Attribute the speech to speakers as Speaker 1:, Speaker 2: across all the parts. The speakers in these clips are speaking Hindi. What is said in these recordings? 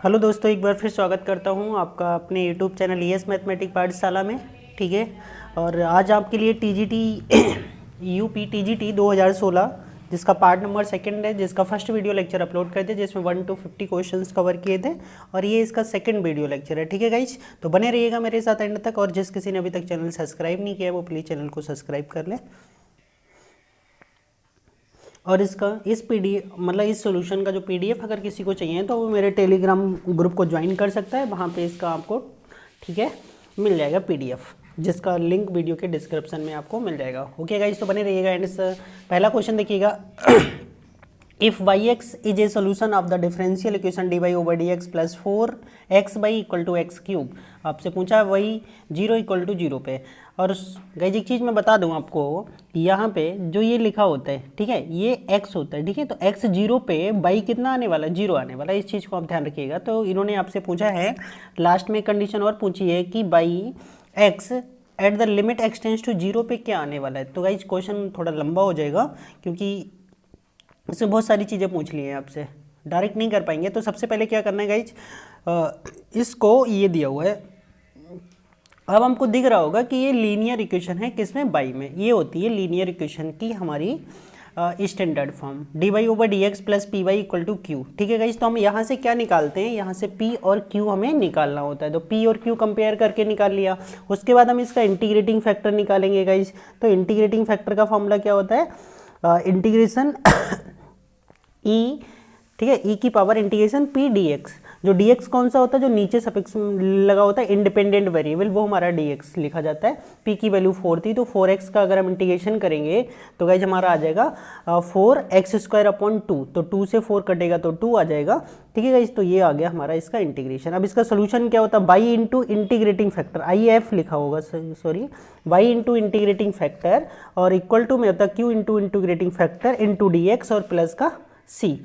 Speaker 1: हेलो दोस्तों, एक बार फिर स्वागत करता हूं आपका अपने यूट्यूब चैनल ईएस मैथमेटिक पाठशाला में। ठीक है। और आज आपके लिए टीजीटी यूपी टीजीटी 2016 जिसका पार्ट नंबर सेकंड है, जिसका फर्स्ट वीडियो लेक्चर अपलोड करे थे जिसमें 1 to 50 क्वेश्चंस कवर किए थे, और ये इसका सेकंड वीडियो लेक्चर है। ठीक है गाइज, तो बने रहिएगा मेरे साथ एंड तक। और जिस किसी ने अभी तक चैनल सब्सक्राइब नहीं किया वो प्लीज़ चैनल को सब्सक्राइब कर ले। और इसका इस पीडीएफ मतलब इस सॉल्यूशन का जो पीडीएफ अगर किसी को चाहिए तो वो मेरे टेलीग्राम ग्रुप को ज्वाइन कर सकता है। वहाँ पे इसका आपको ठीक है मिल जाएगा पीडीएफ, जिसका लिंक वीडियो के डिस्क्रिप्शन में आपको मिल जाएगा। ओके गाइस, तो बने रहिएगा एंड पहला क्वेश्चन देखिएगा। If y x is a solution of the differential equation d y over d x plus 4x equal to x cube, आपसे पूछा है वही 0 इक्वल टू 0 पे। और गाइस एक चीज़ मैं बता दूं आपको, यहाँ पे जो ये लिखा होता है ठीक है ये x होता है। ठीक है, तो x 0 पे बाई कितना आने वाला है, 0 आने वाला है। इस चीज़ को आप ध्यान रखिएगा। तो इन्होंने आपसे पूछा है लास्ट में कंडीशन और पूछी है कि by x at the limit x tends to 0 पे क्या आने वाला है। तो गाइस क्वेश्चन थोड़ा लंबा हो जाएगा क्योंकि इसमें बहुत सारी चीज़ें पूछ ली हैं आपसे, डायरेक्ट नहीं कर पाएंगे। तो सबसे पहले क्या करना है गाइज, इसको ये दिया हुआ है, अब हमको दिख रहा होगा कि ये लीनियर इक्वेशन है, किसमें, बाई में। ये होती है लीनियर इक्वेशन की हमारी standard form, d y over d x plus p y equal to q. ठीक है गाइज, तो हम यहाँ से क्या निकालते हैं, यहाँ से पी और क्यू हमें निकालना होता है। तो पी और क्यू कंपेयर करके निकाल लिया। उसके बाद हम इसका इंटीग्रेटिंग फैक्टर निकालेंगे गाइज। तो इंटीग्रेटिंग फैक्टर का फॉर्मूला क्या होता है, इंटीग्रेशन ई, ठीक है, ई की power integration P D x. जो डी एक्स कौन सा होता है, जो नीचे सफिक्स लगा होता है इंडिपेंडेंट वेरिएबल, वो हमारा डी एक्स लिखा जाता है। पी की वैल्यू 4 थी, तो 4x का अगर हम इंटीग्रेशन करेंगे तो गाइज हमारा आ जाएगा 4x² अपॉन 2। तो 2 से 4 कटेगा तो 2 आ जाएगा। ठीक है गाइज, तो ये आ गया हमारा इसका इंटीग्रेशन। अब इसका सोल्यूशन क्या होता है, by into integrating factor, I F लिखा होगा, sorry, by into integrating factor, और इक्वल टू में होता है Q into integrating factor into D x और प्लस का सी।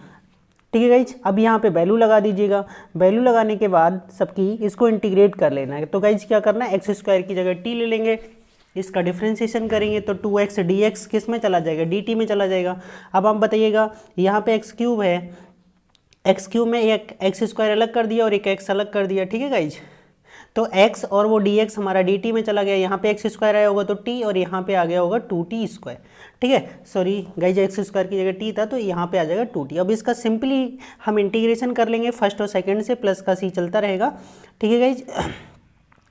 Speaker 1: ठीक है गाइज, अब यहाँ पे वैल्यू लगा दीजिएगा। वैल्यू लगाने के बाद सबकी इसको इंटीग्रेट कर लेना है। तो गाइज क्या करना है, x² की जगह t ले लेंगे, इसका डिफ्रेंसिएशन करेंगे तो 2x dx किस में चला जाएगा, dt में चला जाएगा। अब आप बताइएगा यहाँ पे x क्यूब है, x क्यूब में एक x² अलग कर दिया और एक x अलग कर दिया। ठीक है गाइज, तो x और वो dx हमारा dt में चला गया। यहाँ पे x² आया होगा तो t, और यहाँ पे आ गया होगा 2t²। ठीक है, सॉरी गाइज x² की जगह t था तो यहाँ पे आ जाएगा 2t। अब इसका सिंपली हम इंटीग्रेशन कर लेंगे फर्स्ट और सेकंड से, प्लस का c चलता रहेगा। ठीक है गाइज,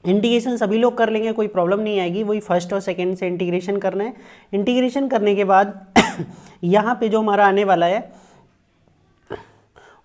Speaker 1: इंटीग्रेशन सभी लोग कर लेंगे, कोई प्रॉब्लम नहीं आएगी। वही फर्स्ट और सेकंड से इंटीग्रेशन करना है। इंटीग्रेशन करने के बाद यहाँ पे जो हमारा आने वाला है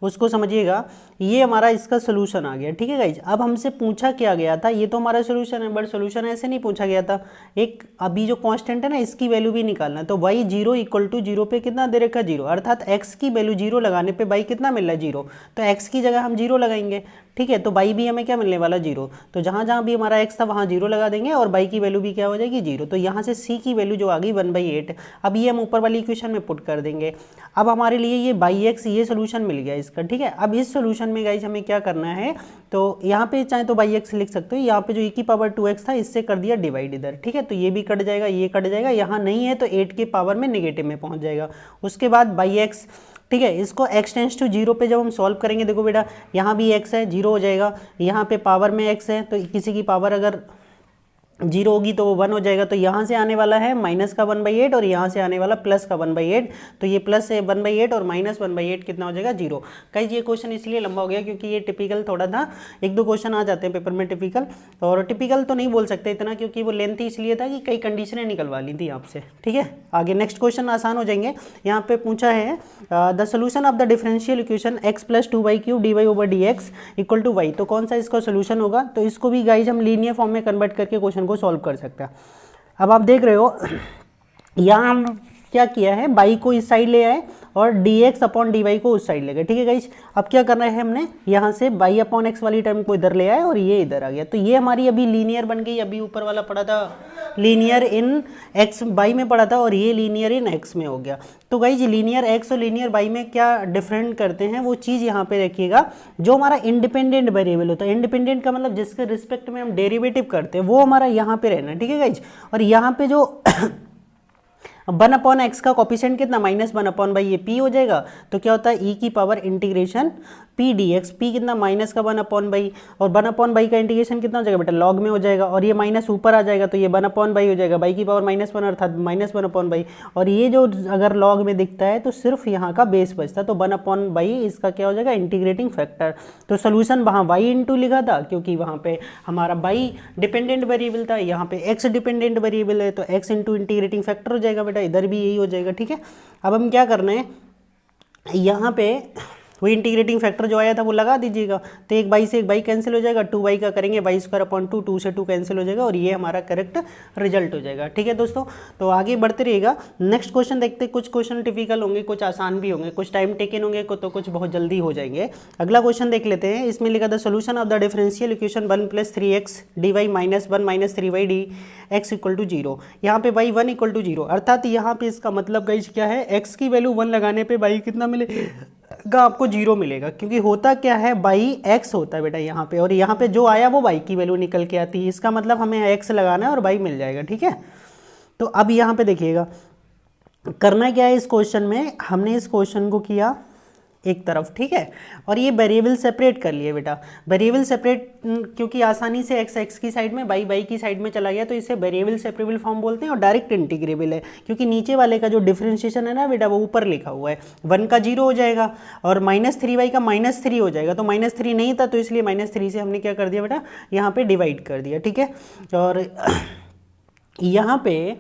Speaker 1: उसको समझिएगा, ये हमारा इसका सोल्यूशन आ गया। ठीक है गाइज, अब हमसे पूछा क्या गया था, ये तो हमारा सोल्यूशन है, बट सोल्यूशन ऐसे नहीं पूछा गया था। एक अभी जो कांस्टेंट है ना, इसकी वैल्यू भी निकालना है। तो y 0 इक्वल टू 0 पे कितना दे रखा, 0, अर्थात x की वैल्यू 0 लगाने पे y कितना मिल रहा है, 0। तो x की जगह हम 0 लगाएंगे। ठीक है, तो y भी हमें क्या मिलने वाला, 0। तो जहाँ जहाँ भी हमारा x था वहाँ 0 लगा देंगे, और y की वैल्यू भी क्या हो जाएगी, 0। तो यहाँ से c की वैल्यू जो आ गई 1/8। अब ये हम ऊपर वाली इक्वेशन में पुट कर देंगे। अब हमारे लिए ये बाई एक्स ये सोल्यूशन मिल गया इसका। ठीक है, अब इस सोल्यूशन में गाइज हमें क्या करना है, तो यहाँ पे चाहे तो बाई एक्स लिख सकते हो, यहाँ पे जो e की पावर 2x था इससे कर दिया डिवाइड इधर। ठीक है, तो ये भी कट जाएगा, ये कट जाएगा, यहाँ नहीं है तो 8 की पावर में नेगेटिव में पहुँच जाएगा। उसके बाद बाई एक्स, ठीक है, इसको x टेंड्स टू 0 पे जब हम सॉल्व करेंगे, देखो बेटा यहाँ भी x है, 0 हो जाएगा, यहाँ पे पावर में x है, तो किसी की पावर अगर 0 होगी तो वो 1 हो जाएगा। तो यहाँ से आने वाला है माइनस का 1/8 और यहाँ से आने वाला प्लस का 1/8। तो ये प्लस है 1/8 और माइनस 1/8 कितना हो जाएगा, 0। गाइस ये क्वेश्चन इसलिए लंबा हो गया क्योंकि ये टिपिकल थोड़ा था, 1-2 क्वेश्चन आ जाते हैं पेपर में टिपिकल, और टिपिकल तो नहीं बोल सकते इतना क्योंकि वो लेंथी इसलिए था कि कई कंडीशनें निकलवा ली थी आपसे। ठीक है, आगे नेक्स्ट क्वेश्चन आसान हो जाएंगे। यहाँ पे पूछा है the solution of the differential equation x plus 2y³ dy over dx equal to y। तो कौन सा इसका सोल्यूशन होगा, तो इसको भी गाइज हम लीनियर फॉर्म में कन्वर्ट करके क्वेश्चन को सॉल्व कर सकते हैं। अब आप देख रहे हो यहाँ हम क्या किया है, बाई को इस साइड ले आए और dx अपॉन dy को उस साइड ले गए। ठीक है गाइज, अब क्या करना है, हमने यहाँ से बाई अपॉन एक्स वाली टर्म को इधर ले आए और ये इधर आ गया। तो ये हमारी अभी लीनियर बन गई। अभी ऊपर वाला पड़ा था लीनियर इन x बाई में पड़ा था, और ये लीनियर इन x में हो गया। तो गाइज लीनियर x और लीनियर बाई में क्या डिफरेंट करते हैं, वो चीज़ यहाँ पे रखिएगा। जो हमारा इंडिपेंडेंट वेरिएबल होता है, इंडिपेंडेंट का मतलब जिसके रिस्पेक्ट में हम डेरिवेटिव करते हैं, वो हमारा यहाँ पे रहना है। ठीक है गाइज, और यहाँ पे जो वन अपॉन एक्स का कॉपिशेंट कितना माइनस वन अपॉन बाई ये पी हो जाएगा, तो क्या होता है ई की power integration P D x, P कितना माइनस का वन अपॉन बाई, और वन अपॉन बाई का इंटीग्रेशन कितना हो जाएगा बेटा लॉग में हो जाएगा, और ये माइनस ऊपर आ जाएगा तो ये वन अपॉन बाई हो जाएगा, बाई की पावर माइनस वन अर्थात माइनस वन अपॉन बाई, और ये जो अगर लॉग में दिखता है तो सिर्फ यहाँ का बेस बचता, तो वन अपॉन बाई इसका क्या हो जाएगा इंटीग्रेटिंग फैक्टर। तो सोल्यूशन वहाँ वाई इंटू लिखा था क्योंकि वहाँ पे हमारा बाई डिपेंडेंट वेरिएबल था, यहाँ पे एक्स डिपेंडेंट वेरिएबल है, तो एक्स इंटू इंटीग्रेटिंग फैक्टर हो जाएगा बेटा, इधर भी यही हो जाएगा। ठीक है, अब हम क्या करना है, यहाँ पे वो इंटीग्रेटिंग फैक्टर जो आया था वो लगा दीजिएगा, तो एक बाई से एक बाई कैंसिल हो जाएगा, टू बाई का करेंगे by square upon two, two से टू कैंसिल हो जाएगा, और ये हमारा करेक्ट रिजल्ट हो जाएगा। ठीक है दोस्तों, तो आगे बढ़ते रहिएगा। नेक्स्ट क्वेश्चन देखते हैं, कुछ क्वेश्चन टिपिकल होंगे, कुछ आसान भी होंगे, कुछ टाइम टेकन होंगे, तो कुछ बहुत जल्दी हो जाएंगे। अगला क्वेश्चन देख लेते हैं, इसमें लिखा था solution of the differential equation 1 + 3x dy minus 1 minus 3y d x equal to 0, यहाँ पे y 1 इक्वल टू 0, अर्थात यहाँ पे इसका मतलब गाइस क्या है, x की वैल्यू 1 लगाने पे y कितना मिलेगा आपको 0 मिलेगा, क्योंकि होता क्या है बाई x होता है बेटा यहाँ पे, और यहाँ पे जो आया वो y की वैल्यू निकल के आती है, इसका मतलब हमें x लगाना है और y मिल जाएगा। ठीक है, तो अब यहाँ पे देखिएगा करना क्या है, इस क्वेश्चन में हमने इस क्वेश्चन को किया एक तरफ, ठीक है, और ये वेरिएबल सेपरेट कर लिए बेटा, वेरिएबल सेपरेट क्योंकि आसानी से x x की साइड में y की साइड में चला गया, तो इसे वेरिएबल सेपरेबल फॉर्म बोलते हैं, और डायरेक्ट इंटीग्रेबल है क्योंकि नीचे वाले का जो डिफरेंशिएशन है ना बेटा वो ऊपर लिखा हुआ है, 1 का 0 हो जाएगा और -3y का -3 हो जाएगा, तो -3 नहीं था तो इसलिए -3 से हमने क्या कर दिया बेटा यहाँ पे डिवाइड कर दिया। ठीक है, और यहाँ पे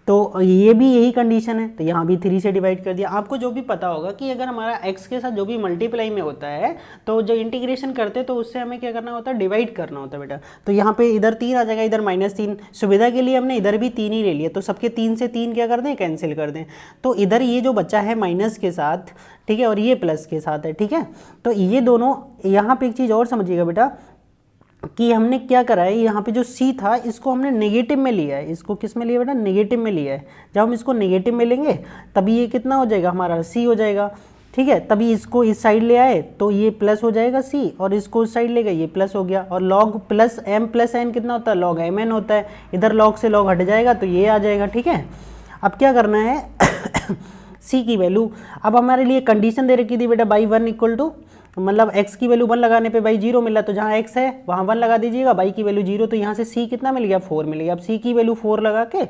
Speaker 1: तो ये भी यही कंडीशन है, तो यहाँ भी 3 से डिवाइड कर दिया। आपको जो भी पता होगा कि अगर हमारा x के साथ जो भी मल्टीप्लाई में होता है तो जो इंटीग्रेशन करते हैं तो उससे हमें क्या करना होता है डिवाइड करना होता है बेटा, तो यहाँ पे इधर 3 आ जाएगा, इधर -3, सुविधा के लिए हमने इधर भी 3 ही ले लिया, तो सबके 3 से 3 क्या कर दें कैंसिल कर दें, तो इधर ये जो बच्चा है माइनस के साथ, ठीक है, और ये प्लस के साथ है। ठीक है, तो ये दोनों, यहाँ पे एक चीज़ और समझिएगा बेटा कि हमने क्या करा है, यहाँ पे जो c था इसको हमने नेगेटिव में लिया है, इसको किस में लिया बेटा नेगेटिव में लिया है, जब हम इसको नेगेटिव में लेंगे तभी ये कितना हो जाएगा हमारा c हो जाएगा। ठीक है, तभी इसको इस साइड ले आए तो ये प्लस हो जाएगा c, और इसको उस साइड ले गए ये प्लस हो गया, और log plus m plus n कितना होता है log mn होता है, इधर log से log हट जाएगा तो ये आ जाएगा। ठीक है, अब क्या करना है c की वैल्यू, अब हमारे लिए कंडीशन दे रखी थी बेटा बाई 1 इक्वल टू, मतलब x की वैल्यू 1 लगाने पे बाई 0 मिला, तो जहाँ x है वहाँ 1 लगा दीजिएगा, बाई की वैल्यू 0, तो यहाँ से c कितना मिल गया 4 मिल गया। अब c की वैल्यू 4 लगा के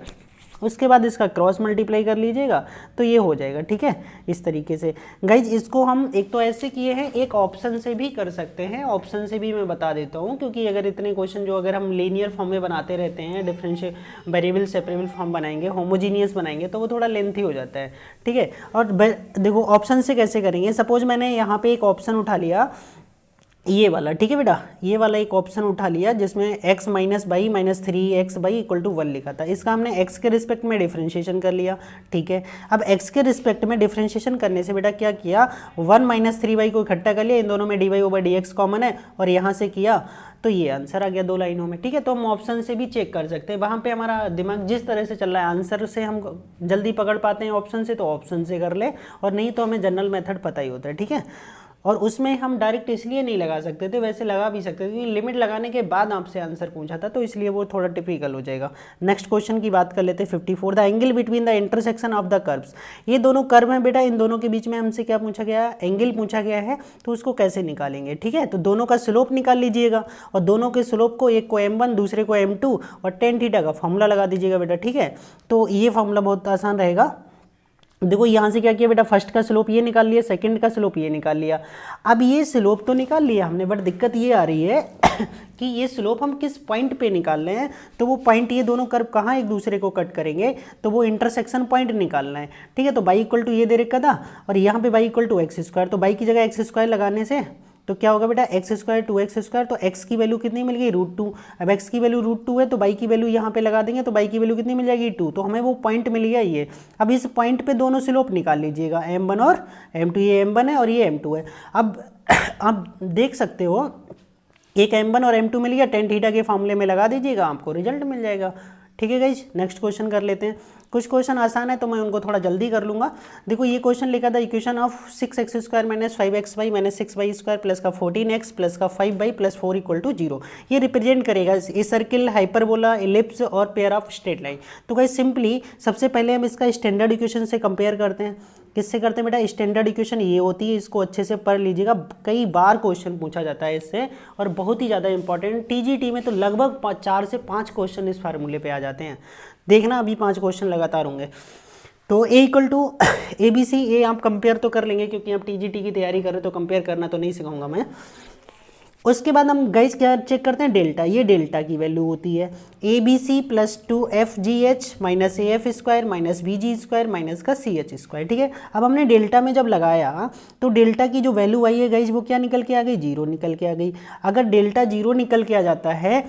Speaker 1: उसके बाद इसका क्रॉस मल्टीप्लाई कर लीजिएगा तो ये हो जाएगा। ठीक है, इस तरीके से गाइज इसको हम एक तो ऐसे किए हैं, एक ऑप्शन से भी कर सकते हैं, ऑप्शन से भी मैं बता देता हूँ, क्योंकि अगर इतने क्वेश्चन जो अगर हम लीनियर फॉर्म में बनाते रहते हैं, डिफरेंशियल वेरिएबल सेपरेबल फॉर्म बनाएंगे, होमोजीनियस बनाएंगे तो वो थोड़ा लेंथी हो जाता है। ठीक है, और देखो ऑप्शन से कैसे करेंगे, सपोज मैंने यहाँ पे एक ऑप्शन उठा लिया ये वाला, ठीक है बेटा, ये वाला एक ऑप्शन उठा लिया जिसमें x minus by minus 3x by equal to 1 लिखा था, इसका हमने x के रिस्पेक्ट में डिफरेंशिएशन कर लिया। ठीक है, अब x के रिस्पेक्ट में डिफरेंशिएशन करने से बेटा क्या किया, 1 माइनस 3y को इकट्ठा कर लिया, इन दोनों में dy/dx कॉमन है और यहाँ से किया तो ये आंसर आ गया 2 लाइनों में। ठीक है, तो हम ऑप्शन से भी चेक कर सकते हैं, वहाँ पे हमारा दिमाग जिस तरह से चल रहा है आंसर से हम जल्दी पकड़ पाते हैं ऑप्शन से, तो ऑप्शन से कर ले, और नहीं तो हमें जनरल मेथड पता ही होता है। ठीक है, और उसमें हम डायरेक्ट इसलिए नहीं लगा सकते थे, वैसे लगा भी सकते थे क्योंकि लिमिट लगाने के बाद आपसे आंसर पूछा था, तो इसलिए वो थोड़ा टिपिकल हो जाएगा। नेक्स्ट क्वेश्चन की बात कर लेते हैं 54, the angle between the intersection of the curves, ये दोनों कर्व हैं बेटा, इन दोनों के बीच में हमसे क्या पूछा गया है, एंगल पूछा गया है, तो उसको कैसे निकालेंगे। ठीक है, तो दोनों का स्लोप निकाल लीजिएगा, और दोनों के स्लोप को एक को m1 दूसरे को m2 और tan थीटा का फॉर्मूला लगा दीजिएगा बेटा। ठीक है, तो ये फॉर्मूला बहुत आसान रहेगा। देखो यहाँ से क्या किया बेटा, फर्स्ट का स्लोप ये निकाल लिया, सेकंड का स्लोप ये निकाल लिया। अब ये स्लोप तो निकाल लिया हमने, बट दिक्कत ये आ रही है कि ये स्लोप हम किस पॉइंट पे निकाल रहे हैं, तो वो पॉइंट ये दोनों कर्व कहाँ एक दूसरे को कट करेंगे, तो वो इंटरसेक्शन पॉइंट निकालना है। ठीक है, तो बाई इक्वल टू ये दे रखा था और यहाँ पे by equal to x square, तो बाई की जगह एक्स स्क्वायर लगाने से तो क्या होगा बेटा, एक्स स्क्वायर 2x स्क्वायर, तो x की वैल्यू कितनी मिल गई √2, अब x की वैल्यू √2 है तो बाई की वैल्यू यहाँ पे लगा देंगे, तो बाई की वैल्यू कितनी मिल जाएगी 2, तो हमें वो पॉइंट मिल गया ये। अब इस पॉइंट पे दोनों स्लोप निकाल लीजिएगा, m1 और m2, ये m1 है और ये m2 है। अब आप देख सकते हो एक m1 और m2 मिल गया, tan थीटा के फॉर्मूले में लगा दीजिएगा, आपको रिजल्ट मिल जाएगा। ठीक है गाइज, नेक्स्ट क्वेश्चन कर लेते हैं। कुछ क्वेश्चन आसान है तो मैं उनको थोड़ा जल्दी कर लूँगा। देखो ये क्वेश्चन लिखा था equation of 6x² minus 5xy minus 6y² plus का 14x प्लस का 5y प्लस 4 इक्वल टू 0। ये रिप्रेजेंट करेगा ये सर्किल, हाइपरबोला, इलिप्स और पेयर ऑफ स्ट्रेट लाइन। तो गाइस सिंपली सबसे पहले हम इसका स्टैंडर्ड इक्वेशन से कंपेयर करते हैं। किससे करते हैं बेटा? स्टैंडर्ड इक्वेशन ये होती है, इसको अच्छे से पढ़ लीजिएगा, कई बार क्वेश्चन पूछा जाता है इससे और बहुत ही ज़्यादा इंपॉर्टेंट। टीजीटी में तो लगभग 4 से 5 क्वेश्चन इस फार्मूले पे आ जाते हैं। देखना अभी 5 क्वेश्चन लगातार होंगे। तो a equal to a B c, a आप कंपेयर तो कर लेंगे क्योंकि आप टीजीटी की तैयारी कर रहे हो तो कंपेयर करना तो नहीं सिखाऊंगा मैं। उसके बाद हम गाइस क्या चेक करते हैं? डेल्टा। ये डेल्टा की वैल्यू होती है a B c plus 2FGH minus AF² minus BG² minus का CH²। ठीक है, अब हमने डेल्टा में जब लगाया तो डेल्टा की जो वैल्यू आई है गाइस वो क्या निकल के आ गई? 0 निकल के आ गई। अगर डेल्टा 0 निकल के आ जाता है,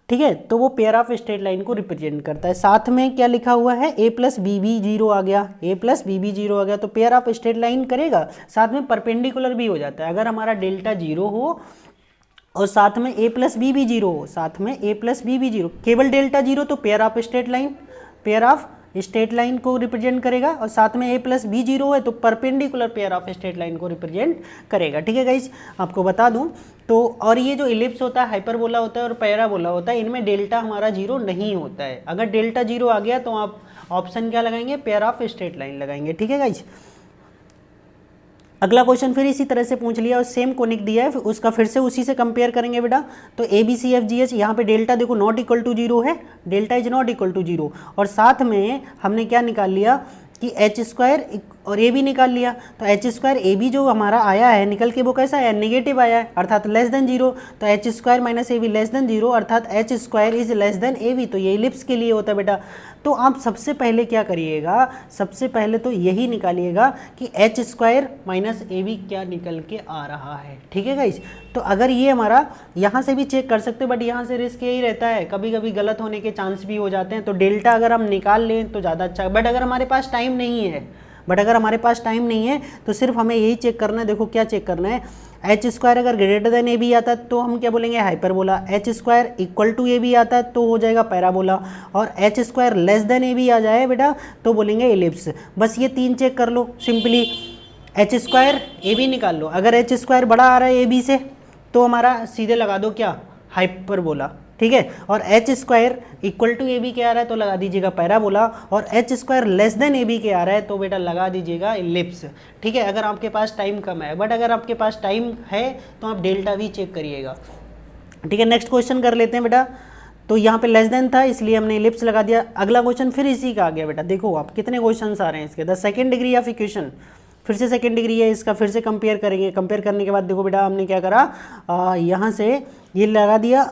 Speaker 1: ठीक है, तो वो पेयर ऑफ स्ट्रेट लाइन को रिप्रेजेंट करता है। साथ में क्या लिखा हुआ है? a प्लस बी बी 0 आ गया, a प्लस बी बी 0 आ गया, तो पेयर ऑफ स्ट्रेट लाइन करेगा, साथ में परपेंडिकुलर भी हो जाता है। अगर हमारा डेल्टा 0 हो और साथ में a प्लस बी बी 0 हो, साथ में a प्लस बी बी 0, केवल डेल्टा 0 तो pair of straight line, pair of straight line को रिप्रेजेंट करेगा, और साथ में a प्लस बी 0 है तो perpendicular pair of straight line को रिप्रेजेंट करेगा। ठीक है गाइस, आपको बता दूं तो, और ये जो इलिप्स होता है, हाइपरबोला होता है और पैराबोला होता है, इनमें डेल्टा हमारा 0 नहीं होता है। अगर डेल्टा 0 आ गया तो आप ऑप्शन क्या लगाएंगे? पेयर ऑफ स्ट्रेट लाइन लगाएंगे। ठीक है गाइस, अगला क्वेश्चन फिर इसी तरह से पूछ लिया और सेम कोनिक दिया है, उसका फिर से उसी से कंपेयर करेंगे बेटा। तो ABCFGH, यहाँ पे डेल्टा देखो नॉट इक्वल टू 0 है, delta is not equal to 0, और साथ में हमने क्या निकाल लिया कि H² और A भी निकाल लिया। तो H² A भी जो हमारा आया है निकल के वो कैसा है? नेगेटिव आया है, अर्थात लेस देन 0। तो H² minus AB less than 0, अर्थात H² is less than AB। तो ये इलिप्स के लिए होता है बेटा। तो आप सबसे पहले क्या करिएगा? सबसे पहले तो यही निकालिएगा कि H² माइनस AB क्या निकल के आ रहा है। ठीक है गाइस, तो अगर ये हमारा, यहाँ से भी चेक कर सकते हो बट यहाँ से रिस्क यही रहता है, कभी कभी गलत होने के चांस भी हो जाते हैं। तो डेल्टा अगर हम निकाल लें तो ज़्यादा अच्छा है, बट अगर हमारे पास टाइम नहीं है, तो सिर्फ हमें यही चेक करना है। देखो क्या चेक करना है? H² अगर ग्रेटर देन AB आता है तो हम क्या बोलेंगे? Hyperbola. H² equal to AB आता है तो हो जाएगा पैराबोला, और H² लेस देन AB आ जाए बेटा तो बोलेंगे इलिप्स। बस ये 3 चेक कर लो सिंपली। H² AB निकाल लो, अगर H² बड़ा आ रहा है AB से तो हमारा सीधे लगा दो क्या? हाइपरबोला। ठीक है, और H² इक्वल टू AB के आ रहा है तो लगा दीजिएगा पैराबोला, और H² लेस देन AB के आ रहा है तो बेटा लगा दीजिएगा इलिप्स। ठीक है, अगर आपके पास टाइम कम है, बट अगर आपके पास टाइम है तो आप डेल्टा भी चेक करिएगा। ठीक है, नेक्स्ट क्वेश्चन कर लेते हैं बेटा। तो यहाँ पे लेस देन था इसलिए हमने इलिप्स लगा दिया। अगला क्वेश्चन फिर इसी का आ गया बेटा। देखो आप कितने क्वेश्चन आ रहे हैं इसके। The second degree of equation, फिर से सेकेंड डिग्री है इसका, फिर से कंपेयर करेंगे। कंपेयर करने के बाद देखो बेटा हमने क्या करा, यहाँ से ये लगा दिया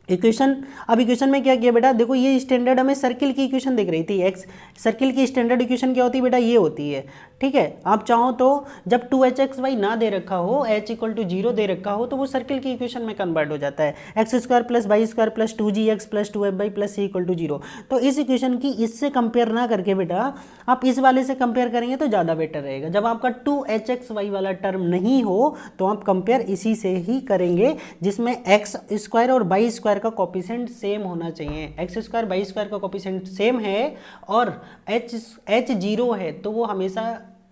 Speaker 1: इक्वेशन। अब इक्वेशन में क्या किया बेटा? देखो ये स्टैंडर्ड हमें सर्किल की इक्वेशन दिख रही थी, एक्स सर्किल की स्टैंडर्ड इक्वेशन क्या होती है बेटा? ये होती है। ठीक है, आप चाहो तो जब 2HXY ना दे रखा हो, H इक्वल टू 0 दे रखा हो, तो वो सर्किल की इक्वेशन में कन्वर्ट हो जाता है। x² plus y² plus 2gx plus 2fy plus c equal to 0। तो इस इक्वेशन की इससे कंपेयर ना करके बेटा आप इस वाले से कंपेयर करेंगे तो ज़्यादा बेटर रहेगा। जब आपका 2HXY वाला टर्म नहीं हो तो आप कंपेयर इसी से ही करेंगे जिसमें x² और y² का कोफिशिएंट सेम होना चाहिए। x² y² का कोफिशिएंट सेम है और h 0 है तो वो हमेशा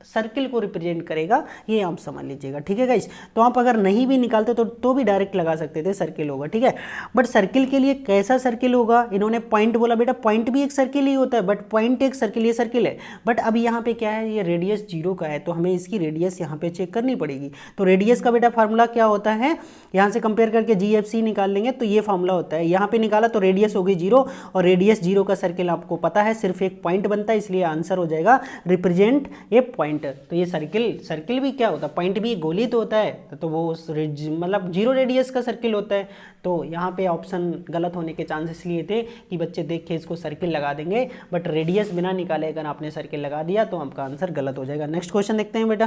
Speaker 1: सर्किल को रिप्रेजेंट करेगा, ये आप समझ लीजिएगा। ठीक है गाइस, तो आप अगर नहीं भी निकालते तो भी डायरेक्ट लगा सकते थे, सर्किल होगा। ठीक है, बट सर्किल के लिए कैसा सर्किल होगा? इन्होंने पॉइंट बोला बेटा, पॉइंट भी एक सर्किल ही होता है, बट पॉइंट एक सर्किल, ये सर्किल है। बट अब यहाँ पे क्या है, ये रेडियस 0 का है तो हमें इसकी रेडियस यहाँ पे चेक करनी पड़ेगी। तो रेडियस का बेटा फार्मूला क्या होता है? यहाँ से कंपेयर करके GFC निकाल लेंगे तो ये फार्मूला होता है। यहाँ पे निकाला तो रेडियस हो गई 0, और रेडियस 0 का सर्किल आपको पता है सिर्फ एक पॉइंट बनता है, इसलिए आंसर हो जाएगा रिप्रेजेंट ए पॉइंट। तो ये सर्किल भी क्या होता है? पॉइंट भी गोली तो होता है, तो वो मतलब 0 रेडियस का सर्किल होता है। तो यहाँ पे ऑप्शन गलत होने के चांसेस इसलिए थे कि बच्चे देख के इसको सर्किल लगा देंगे, बट रेडियस बिना निकाले अगर आपने सर्किल लगा दिया तो आपका आंसर गलत हो जाएगा। नेक्स्ट क्वेश्चन देखते हैं बेटा।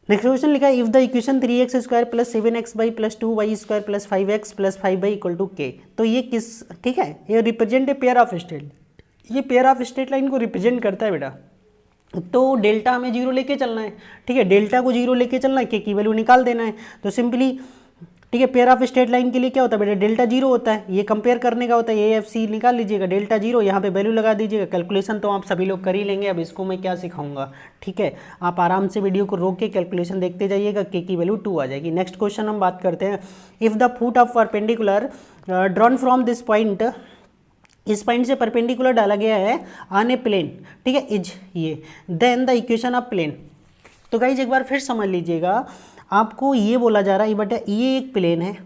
Speaker 1: नेक्स्ट क्वेश्चन लिखा है, if the equation 3x² plus 7xy plus 2y² plus 5x plus 5y equal to k। तो ये किस, ठीक है, ये represent a pair of straight, ये पेयर ऑफ स्ट्रेट लाइन को रिप्रेजेंट करता है बेटा। तो डेल्टा हमें 0 लेके चलना है। ठीक है, डेल्टा को 0 लेके चलना है, के की वैल्यू निकाल देना है। तो सिंपली ठीक है। पेयर ऑफ स्ट्रेट लाइन के लिए क्या होता है बेटा, डेल्टा जीरो होता है, ये कंपेयर करने का होता है, ए एफ सी निकाल लीजिएगा, डेल्टा जीरो, यहाँ पे वैल्यू लगा दीजिएगा। कैलकुलेशन तो आप सभी लोग कर ही लेंगे, अब इसको मैं क्या सिखाऊंगा, ठीक है। आप आराम से वीडियो को रोक के कैलकुलेशन देखते जाइएगा, के की वैल्यू 2 आ जाएगी। नेक्स्ट क्वेश्चन हम बात करते हैं, if the foot of perpendicular drawn from this point, इस पॉइंट से परपेंडिकुलर डाला गया है ऑन ए प्लेन, ठीक है, इज ये, then the equation of plane. तो गाइज एक बार फिर समझ लीजिएगा, आपको ये बोला जा रहा है बेटा ये एक प्लेन है,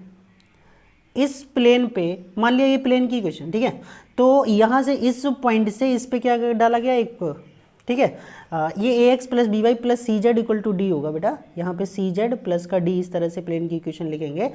Speaker 1: इस प्लेन पे मान लिया ये प्लेन की इक्वेशन, ठीक है, तो यहाँ से इस पॉइंट से इस पे क्या डाला गया एक, ठीक है, ये a x plus b y plus c z equal to d होगा बेटा, यहाँ पे सी जेड प्लस का डी, इस तरह से प्लेन की इक्वेशन लिखेंगे।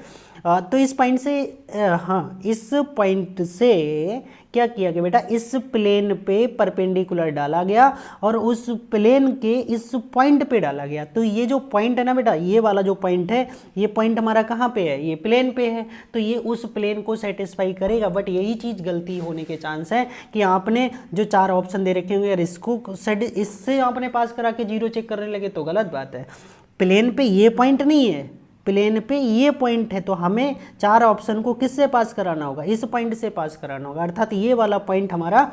Speaker 1: तो इस पॉइंट से हाँ, इस पॉइंट से क्या किया गया बेटा, इस प्लेन पे परपेंडिकुलर डाला गया और उस प्लेन के इस पॉइंट पे डाला गया। तो ये जो पॉइंट है ना बेटा, ये वाला जो पॉइंट है, ये पॉइंट हमारा कहाँ पे है, ये प्लेन पे है, तो ये उस प्लेन को सेटिस्फाई करेगा। बट यही चीज़ गलती होने के चांस है कि आपने जो 4 ऑप्शन दे रखे होंगे यार, इसको इससे आपने पास करा के जीरो चेक करने लगे तो गलत बात है। प्लेन पे ये पॉइंट नहीं है, प्लेन पे ये पॉइंट है, तो हमें 4 ऑप्शन को किससे पास कराना होगा, इस पॉइंट से पास कराना होगा, अर्थात ये वाला पॉइंट हमारा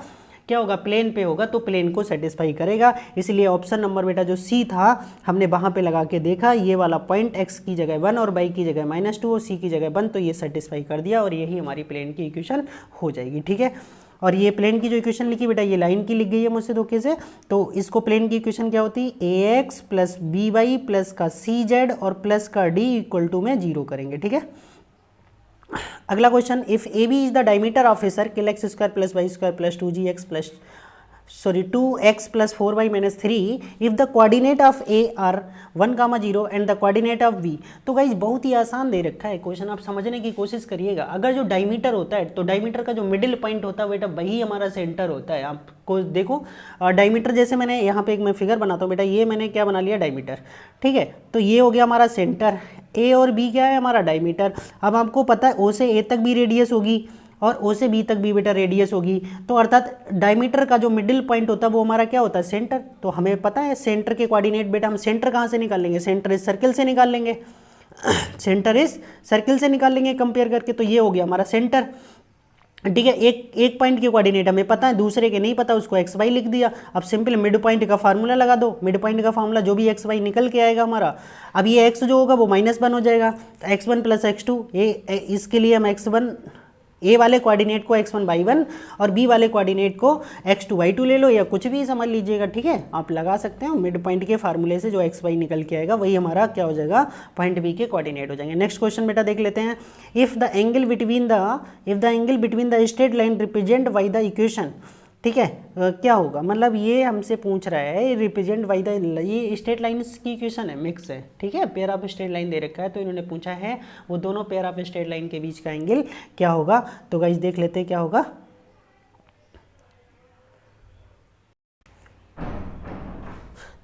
Speaker 1: क्या होगा, प्लेन पे होगा, तो प्लेन को सेटिस्फाई करेगा। इसलिए ऑप्शन नंबर बेटा जो सी था, हमने वहाँ पे लगा के देखा, ये वाला पॉइंट एक्स की जगह 1 और वाई की जगह -2 और सी की जगह 1, तो ये सेटिस्फाई कर दिया और यही हमारी प्लेन की इक्वेशन हो जाएगी, ठीक है। और ये प्लेन की जो इक्वेशन लिखी बेटा, ये लाइन की लिख गई है मुझसे धोखे से, तो इसको प्लेन की इक्वेशन क्या होती है, ए x plus b y plus का सी जेड और प्लस का डी इक्वल टू में 0 करेंगे, ठीक है। अगला question, if A B is the diameter of a circle x square plus Y square plus 2gx plus 2x plus 4y minus 3 if the coordinate of A R 1,0 and the coordinate of B. तो गाइज बहुत ही आसान दे रखा है क्वेश्चन, आप समझने की कोशिश करिएगा। अगर जो डायमीटर होता है, तो डायमीटर का जो मिडिल पॉइंट होता है बेटा, वही हमारा सेंटर होता है। आपको देखो डायमीटर, जैसे मैंने यहाँ पे एक मैं फिगर बनाता हूँ बेटा, ये मैंने क्या बना लिया, डायमीटर, ठीक है। तो ये हो गया हमारा सेंटर, ए और बी क्या है हमारा डायमीटर। अब आपको पता है ओ से ए तक भी रेडियस होगी और ओ से बी तक भी बेटा रेडियस होगी, तो अर्थात डायमीटर का जो मिडिल पॉइंट होता है वो हमारा क्या होता है, सेंटर। तो हमें पता है सेंटर के कोऑर्डिनेट बेटा, हम सेंटर कहाँ से निकाल लेंगे, सेंटर इस सर्किल से निकाल लेंगे, सेंटर इस सर्किल से निकाल लेंगे कंपेयर करके। तो ये हो गया हमारा सेंटर, ठीक है। एक पॉइंट के कोऑर्डिनेट हमें पता है, दूसरे के नहीं पता, उसको एक्स वाई लिख दिया। अब सिंपल मिड पॉइंट का फार्मूला लगा दो, मिड पॉइंट का फार्मूला जो भी एक्स वाई निकल के आएगा हमारा, अब ये एक्स जो होगा वो -1 हो जाएगा, तो x1 प्लस x2, इसके लिए हम x1 ए वाले कोऑर्डिनेट को x1/1 और बी वाले कोऑर्डिनेट को x2/2 ले लो, या कुछ भी समझ लीजिएगा, ठीक है। आप लगा सकते हो मिड पॉइंट के फार्मूले से जो x y निकल के आएगा वही हमारा क्या हो जाएगा, पॉइंट बी के कोऑर्डिनेट हो जाएंगे। नेक्स्ट क्वेश्चन बेटा देख लेते हैं, if the angle between the straight line represent by the equation, ठीक है। क्या होगा, मतलब ये हमसे पूछ रहा है रिप्रेजेंट बाय द, ये स्ट्रेट लाइन की इक्वेशन है, मिक्स है, ठीक है। पेयर ऑफ स्ट्रेट लाइन दे रखा है, तो इन्होंने पूछा है वो दोनों पेयर ऑफ स्ट्रेट लाइन के बीच का एंगल क्या होगा। तो गाइस देख लेते हैं क्या होगा।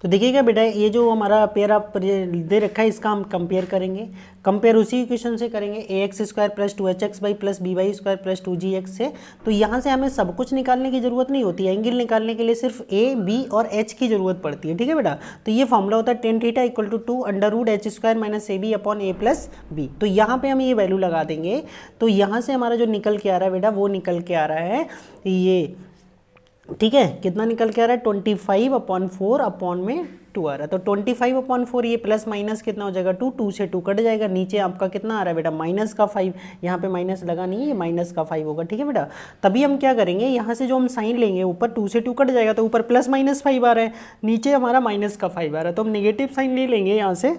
Speaker 1: तो देखिएगा बेटा, ये जो हमारा पेयर ऑफ दे रखा है इसका हम कंपेयर करेंगे, कंपेयर उसी इक्वेशन से करेंगे, a x square plus 2hx plus b y square plus 2gx से। तो यहाँ से हमें सब कुछ निकालने की जरूरत नहीं होती है, एंगल निकालने के लिए सिर्फ ए बी और एच की जरूरत पड़ती है, ठीक है बेटा। तो ये फॉर्मूला होता है tan theta equal to 2√h² minus a b upon a plus b. तो यहाँ पे हम ये वैल्यू लगा देंगे, तो यहाँ से हमारा जो निकल के आ रहा है बेटा, वो निकल के आ रहा है ये, ठीक है। कितना निकल के आ रहा है, 25/4 अपॉन में 2 आ रहा है। तो 25/4 ये प्लस माइनस कितना हो जाएगा, 2 से 2 कट जाएगा, नीचे आपका कितना आ रहा है बेटा, -5। यहाँ पे माइनस लगा नहीं है, ये -5 होगा, ठीक है बेटा। तभी हम क्या करेंगे, यहाँ से जो हम साइन लेंगे, ऊपर 2 से 2 कट जाएगा, तो ऊपर +-5 आ रहा है, नीचे हमारा -5 आ रहा है, तो हम नेगेटिव साइन ले लेंगे यहाँ से।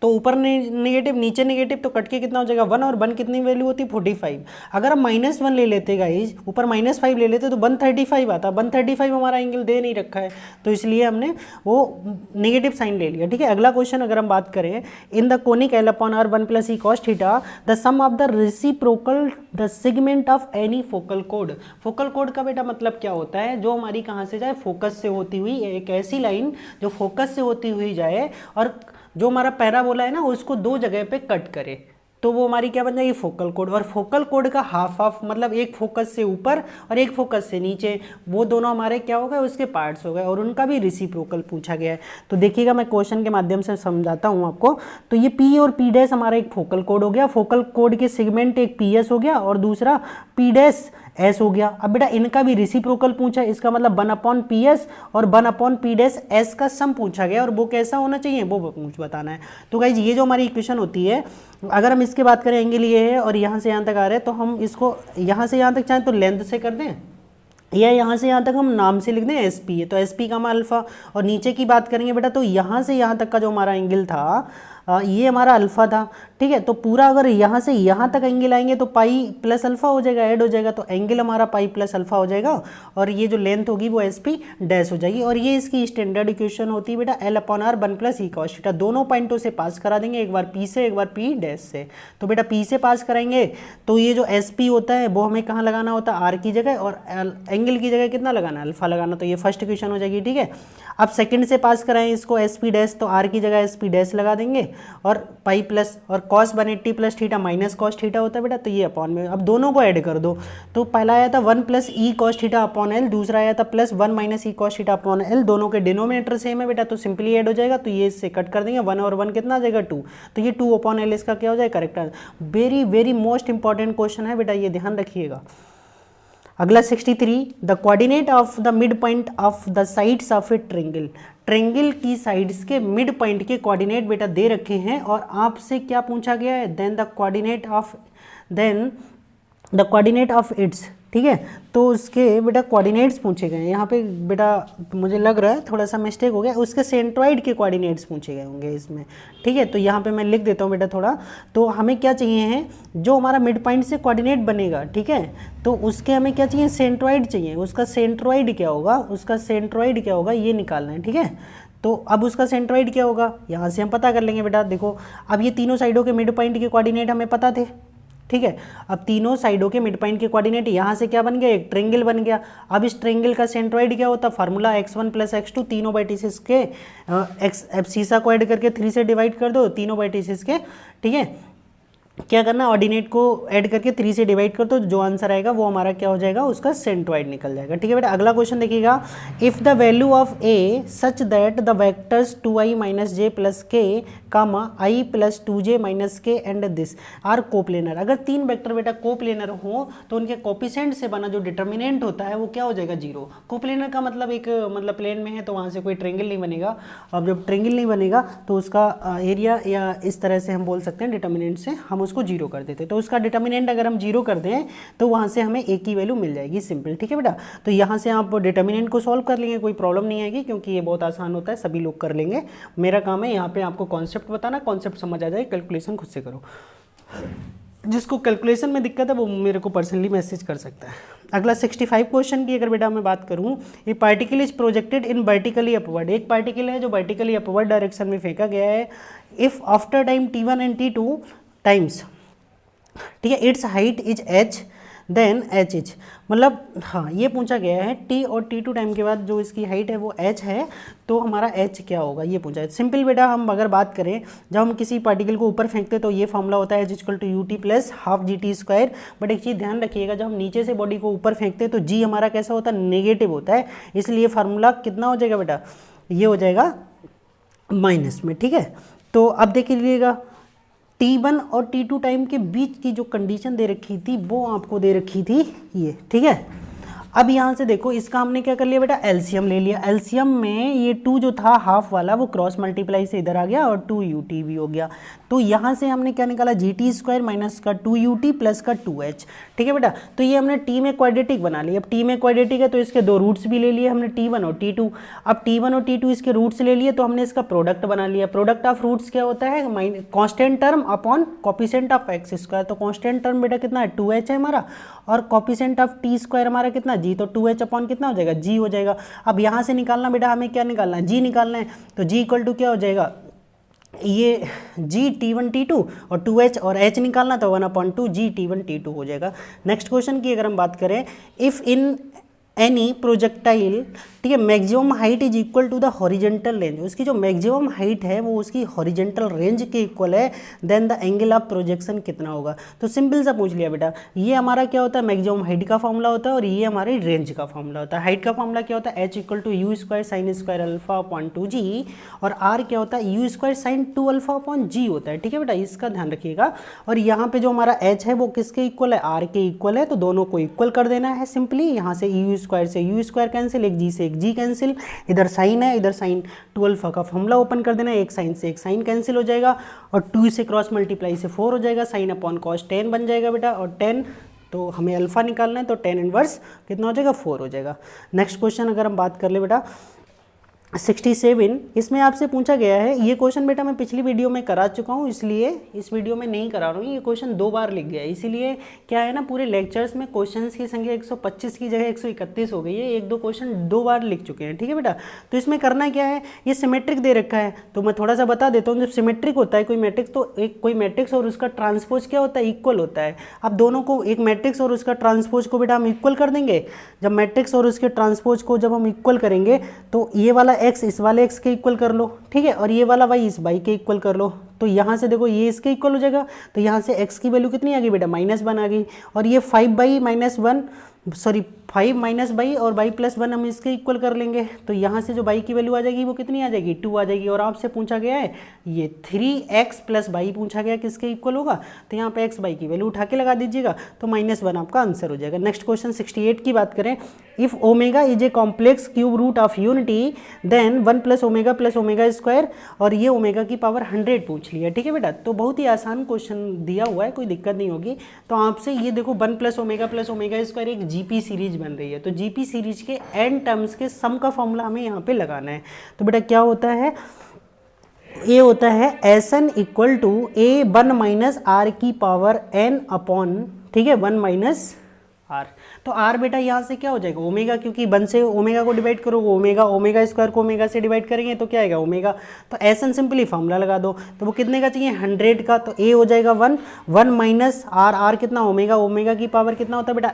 Speaker 1: तो ऊपर नेगेटिव नीचे नेगेटिव, तो कट के कितना हो जाएगा 1, और 1 कितनी वैल्यू होती है 45। अगर हम -1 ले लेते गाइज, ऊपर -5 ले लेते तो 135 आता, 135 हमारा एंगल दे नहीं रखा है, तो इसलिए हमने वो नेगेटिव साइन ले लिया, ठीक है। अगला क्वेश्चन अगर हम बात करें, in the conic L upon R 1 + e cos theta the sum of the reciprocal the segment of any focal कोड। फोकल कोड का बेटा मतलब क्या होता है, जो हमारी कहाँ से जाए, फोकस से होती हुई, एक ऐसी लाइन जो फोकस से होती हुई जाए और जो हमारा पैराबोला है ना उसको 2 जगह पे कट करे, तो वो हमारी क्या बन जाएगी फोकल कोड। और फोकल कोड का हाफ हाफ मतलब एक फोकस से ऊपर और एक फोकस से नीचे, वो दोनों हमारे क्या हो गए, उसके पार्ट्स हो गए, और उनका भी रेसिप्रोकल पूछा गया है। तो देखिएगा मैं क्वेश्चन के माध्यम से समझाता हूँ आपको। तो ये पी और पी डैश हमारा एक फोकल कोड हो गया, फोकल कोड के सेगमेंट एक पी एस हो गया और दूसरा पी डैश एस हो गया। अब बेटा इनका भी रेसिप्रोकल पूछा, इसका मतलब 1/PS और 1/P डैश एस का सम पूछा गया, और वो कैसा होना चाहिए वो बताना है। तो गाइज ये जो हमारी इक्वेशन होती है, अगर हम इसके बात करें, एंगल ये है और यहाँ से यहाँ तक आ रहे हैं, तो हम इसको यहाँ से यहाँ तक चाहें तो लेंथ से कर दें, या यहाँ से यहाँ तक हम नाम से लिख दें SP है, तो SP का हमारा अल्फ़ा। और नीचे की बात करेंगे बेटा, तो यहाँ से यहाँ तक का जो हमारा एंगल था ये हमारा अल्फ़ा था, ठीक है। तो पूरा अगर यहाँ से यहाँ तक एंगल आएंगे तो पाई प्लस अल्फ़ा हो जाएगा, ऐड हो जाएगा, तो एंगल हमारा पाई प्लस अल्फ़ा हो जाएगा, और ये जो लेंथ होगी वो SP डैश हो जाएगी। और ये इसकी स्टैंडर्ड इक्वेशन होती है बेटा L/R 1 + E cos थीटा। दोनों पॉइंटों से पास करा देंगे, एक बार P से एक बार P डैश से। तो बेटा P से पास कराएंगे तो ये जो SP होता है वो हमें कहाँ लगाना होता है, R की जगह, और एंगल की जगह कितना लगाना है, अल्फ़ा लगाना। तो ये फर्स्ट इक्वेशन हो जाएगी, ठीक है। अब सेकंड से पास कराएं इसको SP डैश, तो R की जगह SP डैश लगा देंगे, और पाई प्लस और cos 180 + theta minus cos theta होता है बेटा, तो ये अपॉन में। अब दोनों को ऐड कर दो, तो पहला आया था 1 + E cos theta upon L, दूसरा आया था +1 - E cos theta upon L। दोनों के डिनोमिनेटर सेम है बेटा, तो सिंपली ऐड हो जाएगा, तो ये इससे कट कर देंगे, 1 और 1 कितना आ जाएगा 2, तो ये 2/L इसका क्या हो जाएगा, correct answer. Very very most important question है बेटा, ये ध्यान रखिएगा। अगला 63, the coordinate of the mid point of the sides of a triangle. Triangle की साइड्स के मिड पॉइंट के कोऑर्डिनेट बेटा दे रखे हैं, और आपसे क्या पूछा गया है, then the coordinate of its, ठीक है। तो उसके बेटा कोऑर्डिनेट्स पूछे गए हैं। यहाँ पे बेटा मुझे लग रहा है थोड़ा सा मिस्टेक हो गया, उसके सेंट्रॉइड के कोऑर्डिनेट्स पूछे गए होंगे इसमें, ठीक है। तो यहाँ पे मैं लिख देता हूँ बेटा थोड़ा। तो हमें क्या चाहिए है, जो हमारा मिड पॉइंट से कोऑर्डिनेट बनेगा, ठीक है, तो उसके हमें क्या चाहिए, सेंट्रॉइड चाहिए। उसका सेंट्रॉइड क्या होगा, ये निकालना है, ठीक है। तो अब उसका सेंट्रॉइड क्या होगा, यहाँ से हम पता कर लेंगे बेटा। देखो अब ये तीनों साइडों के मिड पॉइंट के कोऑर्डिनेट हमें पता थे, ठीक है। अब तीनों साइडों के मिड पॉइंट के कोऑर्डिनेट यहाँ से क्या बन गया, एक ट्रेंगल बन गया। अब इस ट्रेंगल का सेंट्रॉइड क्या होता है, फार्मूला x1 + x2 तीनों बाई टी6 के एक्स सीसा को ऐड करके 3 से डिवाइड कर दो, तीनों बाई टी6 के, ठीक है। क्या करना, ऑर्डिनेट को ऐड करके 3 से डिवाइड कर दो, जो आंसर आएगा वो हमारा क्या हो जाएगा, उसका सेंट्रॉइड निकल जाएगा, ठीक है बेटा। अगला क्वेश्चन देखिएगा, if the value of a such that the vectors 2i - j + k, i + 2j - k and this are coplanar. अगर तीन वेक्टर बेटा कोप्लेनर हो तो उनके कोपिसेंट से बना जो डिटर्मिनेंट होता है वो क्या हो जाएगा, 0। कोप्लेनर का मतलब एक मतलब प्लेन में है तो वहाँ से कोई ट्रेंगल नहीं बनेगा। अब जब ट्रेंगल नहीं बनेगा तो उसका एरिया, या इस तरह से हम बोल सकते हैं डिटर्मिनेंट से हम उसको 0 कर देते, तो उसका डिटर्मिनेंट अगर हम 0 कर दें तो वहाँ से हमें एक ही वैल्यू मिल जाएगी, सिंपल, ठीक है बेटा। तो यहाँ से आप डिटर्मिनेंट को सॉल्व कर लेंगे, कोई प्रॉब्लम नहीं आएगी, क्योंकि ये बहुत आसान होता है, सभी लोग कर लेंगे। मेरा काम है यहाँ पे आपको कॉन्सेप्ट बताना, कॉन्सेप्ट समझ आ जाए, कैलकुलेशन खुद से करो। जिसको कैलकुलेशन में दिक्कत है वो मेरे को पर्सनली मैसेज कर सकता है। अगला 65 क्वेश्चन की अगर बेटा मैं बात करूँ, ये particle is projected in vertically upward. एक पार्टिकल है जो वर्टिकली अपवर्ड डायरेक्शन में फेंका गया है। If after time t1 and t2 times, ठीक है, its height is h, then h is, मतलब हाँ ये पूछा गया है t और t2 टाइम के बाद जो इसकी हाइट है वो h है, तो हमारा h क्या होगा ये पूछा है। सिंपल बेटा, हम अगर बात करें जब हम किसी पार्टिकल को ऊपर फेंकते तो ये फॉर्मूला होता है h = ut + ½ gt²। बट एक चीज़ ध्यान रखिएगा, जब हम नीचे से बॉडी को ऊपर फेंकते तो g हमारा कैसा होता है, नेगेटिव होता है, इसलिए फार्मूला कितना हो जाएगा बेटा, ये हो जाएगा माइनस में, ठीक है। तो अब देख लीजिएगा, T1 और T2 टाइम के बीच की जो कंडीशन दे रखी थी वो आपको दे रखी थी ये, ठीक है। अब यहाँ से देखो, इसका हमने क्या कर लिया बेटा, एलसीएम ले लिया। एलसीएम में ये 2 जो था हाफ वाला वो क्रॉस मल्टीप्लाई से इधर आ गया और 2ut भी हो गया। तो यहाँ से हमने क्या निकाला, gt² माइनस का 2ut प्लस का 2h, ठीक है बेटा। तो ये हमने टी में क्वाड्रेटिक बना लिया। अब टी में क्वाड्रेटिक है तो इसके 2 रूट्स भी ले लिए हमने, t1 और t2। अब t1 और t2 इसके रूट्स ले लिए तो हमने इसका प्रोडक्ट बना लिया। प्रोडक्ट ऑफ रूट्स क्या होता है, constant term upon coefficient of x²। तो कॉन्स्टेंट टर्म बेटा कितना है, 2h है हमारा, और कॉपिसेंट ऑफ t² हमारा कितना, g, तो 2h अपॉन कितना हो जाएगा, g हो जाएगा। अब यहाँ से निकालना बेटा, हमें क्या निकालना है, g निकालना है। तो g = क्या हो जाएगा, ये g t1 t2 और 2h और h निकालना तो 1/2 g t1 t2 हो जाएगा। नेक्स्ट क्वेश्चन की अगर हम बात करें, इफ़ इन एनी प्रोजेक्टाइल, ठीक है, maximum height is equal to the horizontal range, उसकी जो मैक्सिमम हाइट है वो उसकी हॉरिजेंटल रेंज के इक्वल है, then the angle of projection कितना होगा। तो सिंपल सा पूछ लिया बेटा, ये हमारा क्या होता है, मैक्सिमम हाइट का फॉर्मूला होता है और ये हमारी रेंज का फॉर्मूला होता है। हाइट का फॉर्मूला क्या होता है, h equal to u square sine square alpha upon 2g, और r क्या होता है, u square sine 2 alpha upon g होता है, ठीक है बेटा, इसका ध्यान रखिएगा। और यहाँ पे जो हमारा h है वो किसके इक्वल है, r के इक्वल है, तो दोनों को इक्वल कर देना है सिंपली। यहाँ से यू स्क्वायर से यू स्क्वायर कैंसिल, एक g से एक g कैंसिल, इधर साइन है, इधर साइन 2 अल्फा का फॉर्मूला ओपन कर देना है, एक साइन से एक साइन कैंसिल हो जाएगा, और 2 से क्रॉस मल्टीप्लाई से 4 हो जाएगा, साइन अपॉन कॉस 10 बन जाएगा बेटा, और 10 तो हमें अल्फा निकालना है, तो 10 इनवर्स कितना हो जाएगा, 4 हो जाएगा। नेक्स्ट क्वेश्चन अगर हम बात कर ले बेटा 67, इसमें आपसे पूछा गया है, ये क्वेश्चन बेटा मैं पिछली वीडियो में करा चुका हूँ, इसलिए इस वीडियो में नहीं करा रहा हूँ, ये क्वेश्चन 2 बार लिख गया है, इसीलिए क्या है ना, पूरे लेक्चर्स में क्वेश्चंस की संख्या 125 की जगह 131 हो गई है, 1-2 क्वेश्चन 2 बार लिख चुके हैं, ठीक है बेटा। तो इसमें करना क्या है, ये सिमेट्रिक दे रखा है, तो मैं थोड़ा सा बता देता हूँ। जब सिमेट्रिक होता है कोई मैट्रिक्स, तो एक कोई मैट्रिक्स और उसका ट्रांसपोज क्या होता है, इक्वल होता है। अब दोनों को, एक मैट्रिक्स और उसका ट्रांसपोज को बेटा हम इक्वल कर देंगे। जब मैट्रिक्स और उसके ट्रांसपोज को जब हम इक्वल करेंगे, तो ये वाला x इस वाले x के इक्वल कर लो, ठीक है, और ये वाला y इस y के इक्वल कर लो। तो यहाँ से देखो ये इसके इक्वल हो जाएगा, तो यहाँ से x की वैल्यू कितनी आ गई बेटा, -1 आ गई, और ये 5 माइनस बाई और बाई प्लस 1 हम इसके इक्वल कर लेंगे, तो यहाँ से जो बाई की वैल्यू आ जाएगी वो कितनी आ जाएगी, 2 आ जाएगी। और आपसे पूछा गया है ये 3x प्लस बाई पूछा गया किसके इक्वल होगा, तो यहाँ पे x बाई की वैल्यू उठा के लगा दीजिएगा, तो -1 आपका आंसर हो जाएगा। नेक्स्ट क्वेश्चन 68 की बात करें, if omega is a complex cube root of unity then 1 plus omega square, और ये ओमेगा की पावर 100 पूछ लिया, ठीक है बेटा। तो बहुत ही आसान क्वेश्चन दिया हुआ है, कोई दिक्कत नहीं होगी। तो आपसे ये देखो 1 प्लस ओमेगा स्क्वायर एक जीपी सीरीज बन रही है, तो जीपी सीरीज के n टर्म्स के सम का फॉर्मूला हमें यहाँ पे लगाना है। तो बेटा क्या होता है, ये होता है Sn equal to a1 minus r की पावर n अपॉन, ठीक है, 1 माइनस आर। तो आर बेटा यहाँ से क्या हो जाएगा, ओमेगा, क्योंकि 1 से ओमेगा को डिवाइड करोगे, ओमेगा स्क्वायर को ओमेगा से डिवाइड करेंगे तो क्या आएगा, ओमेगा। तो Sn सिंपली फॉर्मूला लगा दो, तो वो कितने का चाहिए, 100 का, तो a हो जाएगा 1 माइनस आर कितना, ओमेगा की पावर कितना होता है बेटा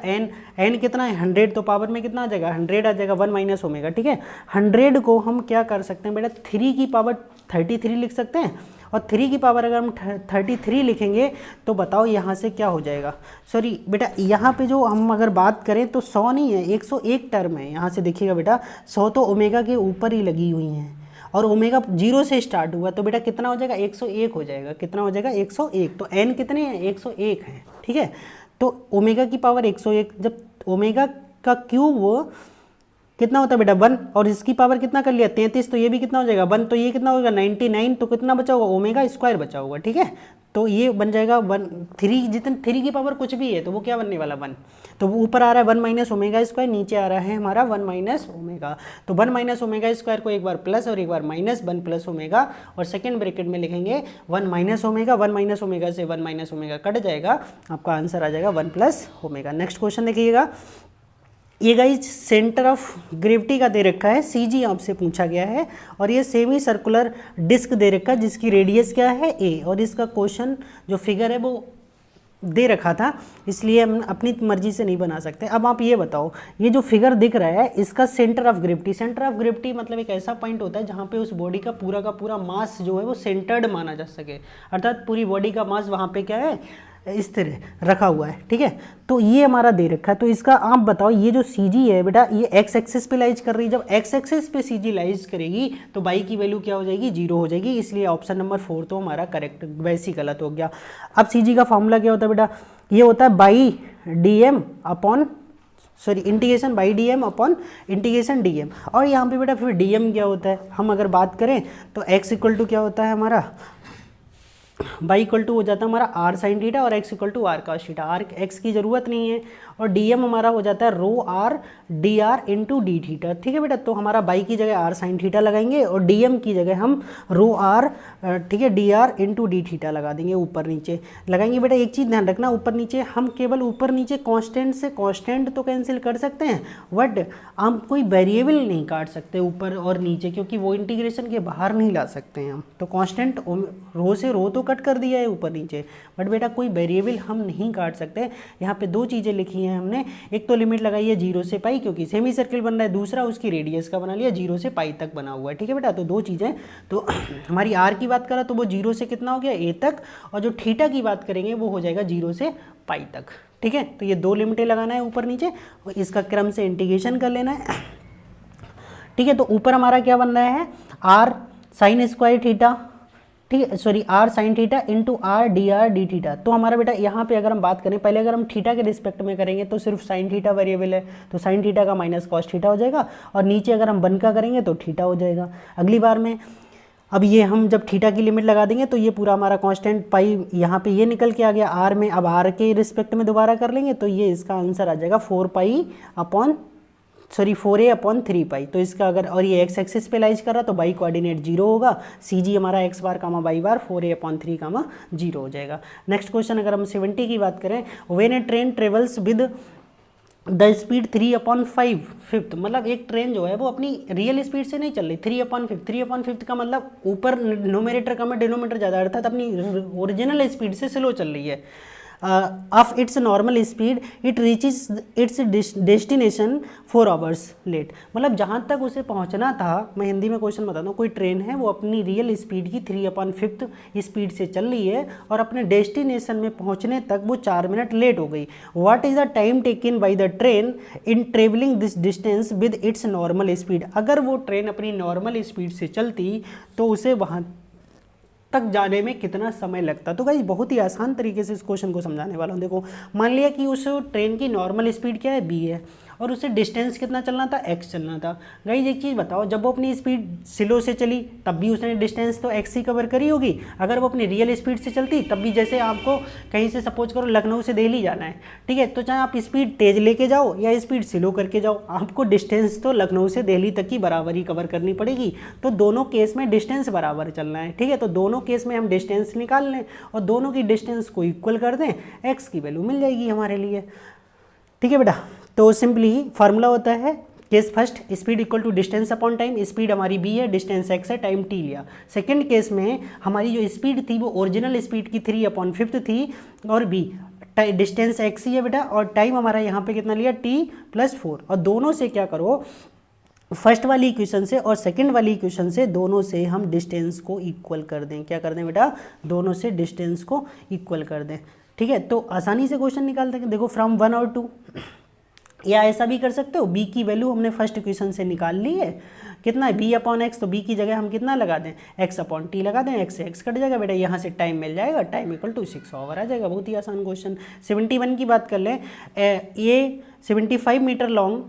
Speaker 1: n कितना है 100, तो पावर में कितना आ जाएगा, 100 आ जाएगा, 1 माइनस ओमेगा, ठीक है। 100 को हम क्या कर सकते हैं बेटा, 3 की पावर 33 लिख सकते हैं, और 3 की पावर अगर हम 33 लिखेंगे तो बताओ यहाँ से क्या हो जाएगा। सॉरी बेटा, यहाँ पे जो हम अगर बात करें तो 100 नहीं है, 101 टर्म है। यहाँ से देखिएगा बेटा, 100 तो ओमेगा के ऊपर ही लगी हुई हैं, और ओमेगा 0 से स्टार्ट हुआ, तो बेटा कितना हो जाएगा, 101 हो जाएगा। कितना हो जाएगा, 101। तो n कितने हैं, 101 हैं, ठीक है। तो ओमेगा की पावर 101, जब ओमेगा का क्यूब कितना होता है बेटा 1, और इसकी पावर कितना कर लिया 33, तो ये भी कितना हो जाएगा 1, तो ये कितना होगा 99, तो कितना बचा होगा, ओमेगा स्क्वायर बचा होगा, ठीक है। तो ये बन जाएगा 3, जितने 3 की पावर कुछ भी है तो वो क्या बनने वाला 1, तो वो ऊपर आ रहा है 1 माइनस ओमेगा स्क्वायर, नीचे आ रहा है हमारा 1 माइनस ओमेगा। तो 1 माइनस ओमेगा स्क्वायर को एक बार प्लस और एक बार माइनस, 1 प्लस ओमेगा, और सेकेंड ब्रैकेट में लिखेंगे 1 माइनस ओमेगा, 1 माइनस ओमेगा से 1 माइनस ओमेगा कट जाएगा, आपका आंसर आ जाएगा 1 प्लस ओमेगा। नेक्स्ट क्वेश्चन देखिएगा, ये गाइज सेंटर ऑफ ग्रेविटी का दे रखा है, CG आपसे पूछा गया है, और ये सेमी सर्कुलर डिस्क दे रखा है जिसकी रेडियस क्या है a, और इसका क्वेश्चन जो फिगर है वो दे रखा था, इसलिए हम अपनी मर्जी से नहीं बना सकते। अब आप ये बताओ, ये जो फिगर दिख रहा है इसका सेंटर ऑफ ग्रेविटी मतलब एक ऐसा पॉइंट होता है जहाँ पे उस बॉडी का पूरा मास जो है वो सेंटर्ड माना जा सके, अर्थात पूरी बॉडी का मास वहाँ पे क्या है, स्थिर रखा हुआ है, ठीक है। तो ये हमारा दे रखा है, तो इसका आप बताओ, ये जो CG है बेटा ये x एक्सिस पे लाइज कर रही है, जब x एक्सिस पे CG लाइज करेगी तो बाई की वैल्यू क्या हो जाएगी, 0 हो जाएगी, इसलिए ऑप्शन नंबर 4 तो हमारा करेक्ट, वैसे ही गलत हो गया। अब CG का फॉर्मूला क्या होता है बेटा, ये होता है by dm upon integration by dm upon integration dm, और यहाँ पे बेटा फिर dm क्या होता है, हम अगर बात करें तो x इक्वल टू क्या होता है हमारा, बाई इक्वल टू हो जाता है हमारा आर साइन थीटा, और एक्स इक्वल टू आर का थीटा, आर एक्स की ज़रूरत नहीं है, और डीएम हमारा हो जाता है rho r d r into d theta, ठीक है बेटा। तो हमारा बाई की जगह आर साइन थीटा लगाएंगे, और डीएम की जगह हम रो आर, ठीक है, D r into d theta लगा देंगे, ऊपर नीचे लगाएंगे। बेटा एक चीज़ ध्यान रखना, ऊपर नीचे हम केवल ऊपर नीचे कॉन्स्टेंट से कॉन्स्टेंट तो कैंसिल कर सकते हैं, बट हम कोई वेरिएबल नहीं काट सकते ऊपर और नीचे, क्योंकि वो इंटीग्रेशन के बाहर नहीं ला सकते हैं हम। तो कॉन्स्टेंट रो से रो तो कट कर दिया है ऊपर नीचे, बट बेटा कोई वेरिएबल हम नहीं काट सकते। यहाँ पे दो चीज़ें लिखी हैं हमने, एक तो लिमिट लगाई है 0 से पाई क्योंकि सेमी सर्किल बन रहा है, दूसरा उसकी रेडियस का बना लिया 0 से पाई तक बना हुआ है, ठीक है बेटा। तो दो चीज़ें, तो हमारी आर की बात करा तो वो 0 से कितना हो गया ए तक, और जो थीटा की बात करेंगे वो हो जाएगा 0 से पाई तक, ठीक है। तो ये दो लिमिटें लगाना है ऊपर नीचे और इसका क्रम से इंटीग्रेशन कर लेना है, ठीक है। तो ऊपर हमारा क्या बन रहा है, आर साइन स्क्वायर थीटा, ठीक है, sorry r sine theta into r d theta. तो हमारा बेटा यहाँ पे अगर हम बात करें, पहले अगर हम थीटा के रिस्पेक्ट में करेंगे तो सिर्फ साइन थीटा वेरिएबल है, तो साइन थीटा का माइनस कॉस थीटा हो जाएगा, और नीचे अगर हम 1 का करेंगे तो थीटा हो जाएगा अगली बार में। अब ये हम जब थीटा की लिमिट लगा देंगे तो ये पूरा हमारा कांस्टेंट पाई यहाँ पे ये निकल के आ गया आर में। अब आर के रिस्पेक्ट में दोबारा कर लेंगे तो ये इसका आंसर आ जाएगा 4a/3 पाई। तो इसका अगर, और ये एक्स एक्सिस पे लाइज कर रहा तो बाई कोऑर्डिनेट 0 होगा, सी जी हमारा x bar comma by bar 4a/3 0 हो जाएगा। नेक्स्ट क्वेश्चन अगर हम 70 की बात करें, when A train travels with the speed 3/5, मतलब एक ट्रेन जो है वो अपनी रियल स्पीड से नहीं चल रही, 3/5 का मतलब ऊपर न्यूमरेटर कम है डिनोमिनेटर ज़्यादा, अर्थात अपनी ओरिजिनल स्पीड से स्लो चल रही है। Of its normal speed it reaches its destination 4 hours late, मतलब जहाँ तक उसे पहुँचना था, मैं हिंदी में क्वेश्चन बताता हूँ, कोई ट्रेन है वो अपनी रियल स्पीड की 3/5 स्पीड से चल रही है और अपने डेस्टिनेशन में पहुँचने तक वो 4 मिनट लेट हो गई। What is the time taken by the train in travelling this distance with its normal speed, अगर वो ट्रेन अपनी नॉर्मल स्पीड से चलती तो उसे वहाँ तक जाने में कितना समय लगता। तो गाइस बहुत ही आसान तरीके से इस क्वेश्चन को समझाने वाला हूँ। देखो मान लिया कि उस ट्रेन की नॉर्मल स्पीड क्या है, b है, और उसे डिस्टेंस कितना चलना था, x चलना था। गाइस एक चीज़ बताओ, जब वो अपनी स्पीड स्लो से चली तब भी उसने डिस्टेंस तो x ही कवर करी होगी, अगर वो अपनी रियल स्पीड से चलती तब भी, जैसे आपको कहीं से सपोज करो लखनऊ से दिल्ली जाना है, ठीक है, तो चाहे आप स्पीड तेज़ लेके जाओ या स्पीड स्लो करके जाओ, आपको डिस्टेंस तो लखनऊ से दिल्ली तक की बराबरी कवर करनी पड़ेगी। तो दोनों केस में डिस्टेंस बराबर चलना है, ठीक है। तो दोनों केस में हम डिस्टेंस निकाल लें और दोनों की डिस्टेंस को इक्वल कर दें, x की वैल्यू मिल जाएगी हमारे लिए, ठीक है बेटा। तो सिंपली फार्मूला होता है case first, speed equal to distance upon time, speed हमारी b है, डिस्टेंस x है, टाइम t लिया। सेकंड केस में हमारी जो स्पीड थी वो ओरिजिनल स्पीड की 3/5 थी और b डिस्टेंस x ही है बेटा, और टाइम हमारा यहाँ पे कितना लिया t+4, और दोनों से क्या करो, फर्स्ट वाली इक्वेशन से और सेकंड वाली इक्वेशन से दोनों से हम डिस्टेंस को इक्वल कर दें। क्या कर दें बेटा, दोनों से डिस्टेंस को इक्वल कर दें, ठीक है। तो आसानी से क्वेश्चन निकाल देंगे। देखो फ्रॉम 1 और 2, या ऐसा भी कर सकते हो, b की वैल्यू हमने फर्स्ट इक्वेशन से निकाल ली है, कितना है b/x, तो b की जगह हम कितना लगा दें, x/t लगा दें, x से x कट जाएगा बेटा, यहाँ से टाइम मिल जाएगा, टाइम इक्वल टू 6 आवर आ जाएगा। बहुत ही आसान क्वेश्चन। 71 की बात कर लें, ये 75 मीटर लॉन्ग,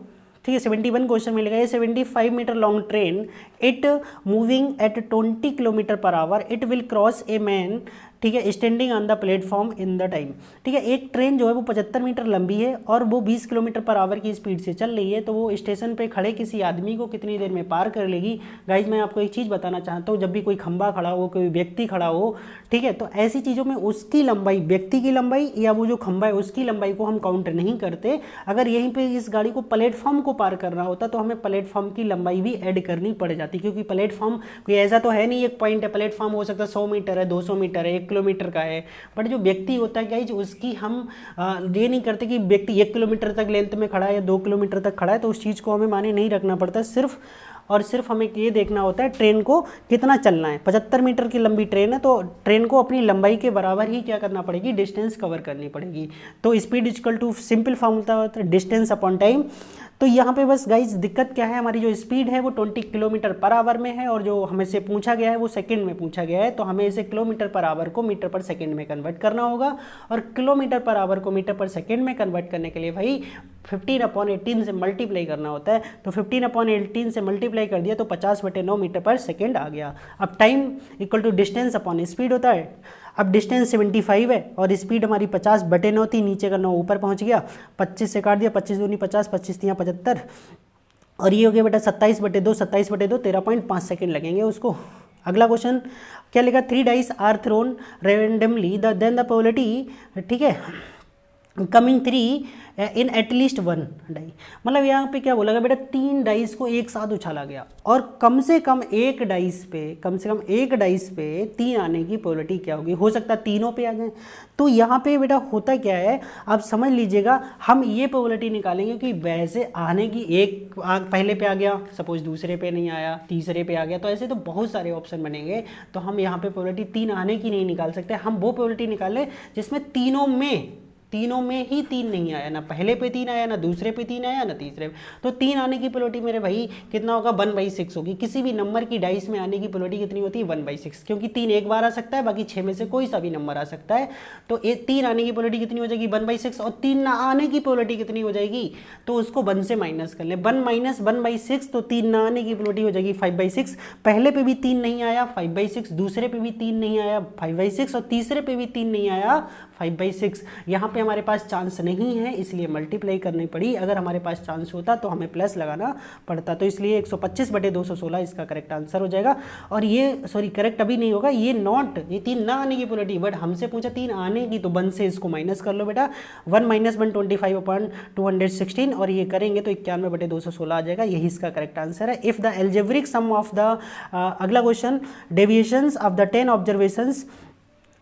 Speaker 1: ठीक है, 71 क्वेश्चन मिलेगा, ये 75 meter long train it moving at 20 km/h it will cross a man, ठीक है, standing on the platform in the time, ठीक है। एक ट्रेन जो है वो 75 मीटर लंबी है और वो 20 km/h की स्पीड से चल रही है, तो वो स्टेशन पे खड़े किसी आदमी को कितनी देर में पार कर लेगी। गाइज मैं आपको एक चीज़ बताना चाहता हूँ, जब भी कोई खंबा खड़ा हो, कोई व्यक्ति खड़ा हो, ठीक है, तो ऐसी चीज़ों में उसकी लंबाई, व्यक्ति की लंबाई या वो जो खंबा है उसकी लंबाई को हम काउंट नहीं करते। अगर यहीं पर इस गाड़ी को प्लेटफॉर्म को पार करना होता तो हमें प्लेटफॉर्म की लंबाई भी ऐड करनी पड़ जाती, क्योंकि प्लेटफॉर्म कोई ऐसा तो है नहीं एक पॉइंट है, प्लेटफॉर्म हो सकता है 100 मीटर है, 200 मीटर है, 1 किलोमीटर का है, बट जो व्यक्ति होता है गाइज उसकी हम ये नहीं करते कि व्यक्ति 1 किलोमीटर तक लेंथ में खड़ा है या 2 किलोमीटर तक खड़ा है, तो उस चीज़ को हमें माने नहीं रखना पड़ता। सिर्फ और सिर्फ हमें ये देखना होता है ट्रेन को कितना चलना है। 75 मीटर की लंबी ट्रेन है तो ट्रेन को अपनी लंबाई के बराबर ही क्या करना पड़ेगी, डिस्टेंस कवर करनी पड़ेगी। तो speed equal to simple formula होता है डिस्टेंस अपॉन टाइम। तो यहाँ पे बस गाइज दिक्कत क्या है, हमारी जो स्पीड है वो 20 km/h में है और जो हमें से पूछा गया है वो सेकंड में पूछा गया है, तो हमें इसे km/h को मीटर/सेकंड में कन्वर्ट करना होगा, और km/h को मीटर/सेकंड में कन्वर्ट करने के लिए भाई 15/18 से मल्टीप्लाई करना होता है। तो 15/18 से मल्टीप्लाई कर दिया तो 50/9 मीटर/सेकंड आ गया। अब time equal to distance upon speed होता है। अब डिस्टेंस 75 है और स्पीड हमारी 50/9 थी, नीचे का 9 ऊपर पहुंच गया, 25 से काट दिया, 25 दूनी 50, 25 तियाँ 75, और ये हो गया बेटा 27/2, 27/2 13.5 सेकेंड लगेंगे उसको। अगला क्वेश्चन क्या लिखा, 3 dice are thrown randomly then the probability, ठीक है, कमिंग 3 इन एटलीस्ट 1 डाई, मतलब यहाँ पे क्या बोला गया बेटा 3 डाइस को एक साथ उछाला गया और कम से कम एक डाइस पे 3 आने की प्रोबेबिलिटी क्या होगी, हो सकता है तीनों पे आ जाए। तो यहाँ पे बेटा होता क्या है, आप समझ लीजिएगा, हम ये प्रोबेबिलिटी निकालेंगे कि वैसे आने की एक पहले पे आ गया, सपोज दूसरे पे नहीं आया, तीसरे पे आ गया, तो ऐसे तो बहुत सारे ऑप्शन बनेंगे। तो हम यहाँ पे प्रोबेबिलिटी 3 आने की नहीं निकाल सकते, हम वो प्रोबेबिलिटी निकालें जिसमें तीनों में ही 3 नहीं आया, ना पहले पे 3 आया, ना दूसरे पे 3 आया, ना तीसरे पे। तो 3 आने की प्रोबेबिलिटी मेरे भाई कितना होगा, 1/6 होगी। किसी भी नंबर की डाइस में आने की प्रोबेबिलिटी कितनी होती है, 1/6, क्योंकि 3 एक बार आ सकता है, बाकी 6 में से कोई सा भी नंबर आ सकता है। तो 3 आने की प्रोबेबिलिटी कितनी हो जाएगी, 1/6, और 3 ना आने की प्रोबेबिलिटी कितनी हो जाएगी, तो उसको 1 से माइनस कर ले, 1 - 1/6, तो 3 ना आने की प्रोबेबिलिटी हो जाएगी 5/6। पहले पे भी 3 नहीं आया, 5/6, दूसरे पे भी 3 नहीं आया, 5/6, और तीसरे पे भी 3 नहीं आया, 5/6। यहाँ पे हमारे पास चांस नहीं है, इसलिए मल्टीप्लाई करनी पड़ी। अगर हमारे पास चांस होता तो हमें प्लस लगाना पड़ता, तो इसलिए 125/216 इसका करेक्ट आंसर हो जाएगा। और ये सॉरी करेक्ट अभी नहीं होगा, ये 3 ना आने की प्रोबेबिलिटी, बट हमसे पूछा 3 आने की, तो 1 से इसको माइनस कर लो बेटा, 1 - 1 25/216, और ये करेंगे तो 91/216 आ जाएगा, यही इसका करेक्ट आंसर है। If the algebraic sum of the अगला क्वेश्चन, deviations of the 10 observations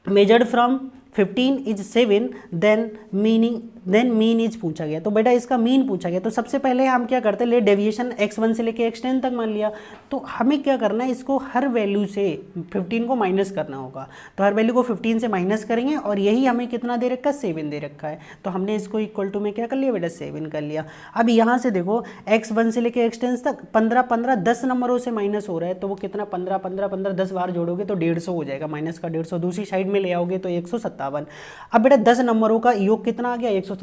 Speaker 1: measured from 15 is 7, then mean is पूछा गया। तो बेटा इसका मीन पूछा गया, तो सबसे पहले हम क्या करते हैं, ले डेविएशन x1 से लेके x10 तक मान लिया। तो हमें क्या करना है, इसको हर वैल्यू से 15 को माइनस करना होगा। तो हर वैल्यू को 15 से माइनस करेंगे, और यही हमें कितना दे रखा है, 7 दे रखा है। तो हमने इसको इक्वल टू में क्या कर लिया बेटा, 7 कर लिया। अब यहाँ से देखो x1 से लेके x10 तक 15 10 नंबरों से माइनस हो रहा है, तो वो कितना 15 10 बार जोड़ोगे तो 150 हो जाएगा, माइनस का 150, दूसरी साइड में ले आओगे तो 157। अब बेटा 10 नंबरों का योग कितना आ गया, 157।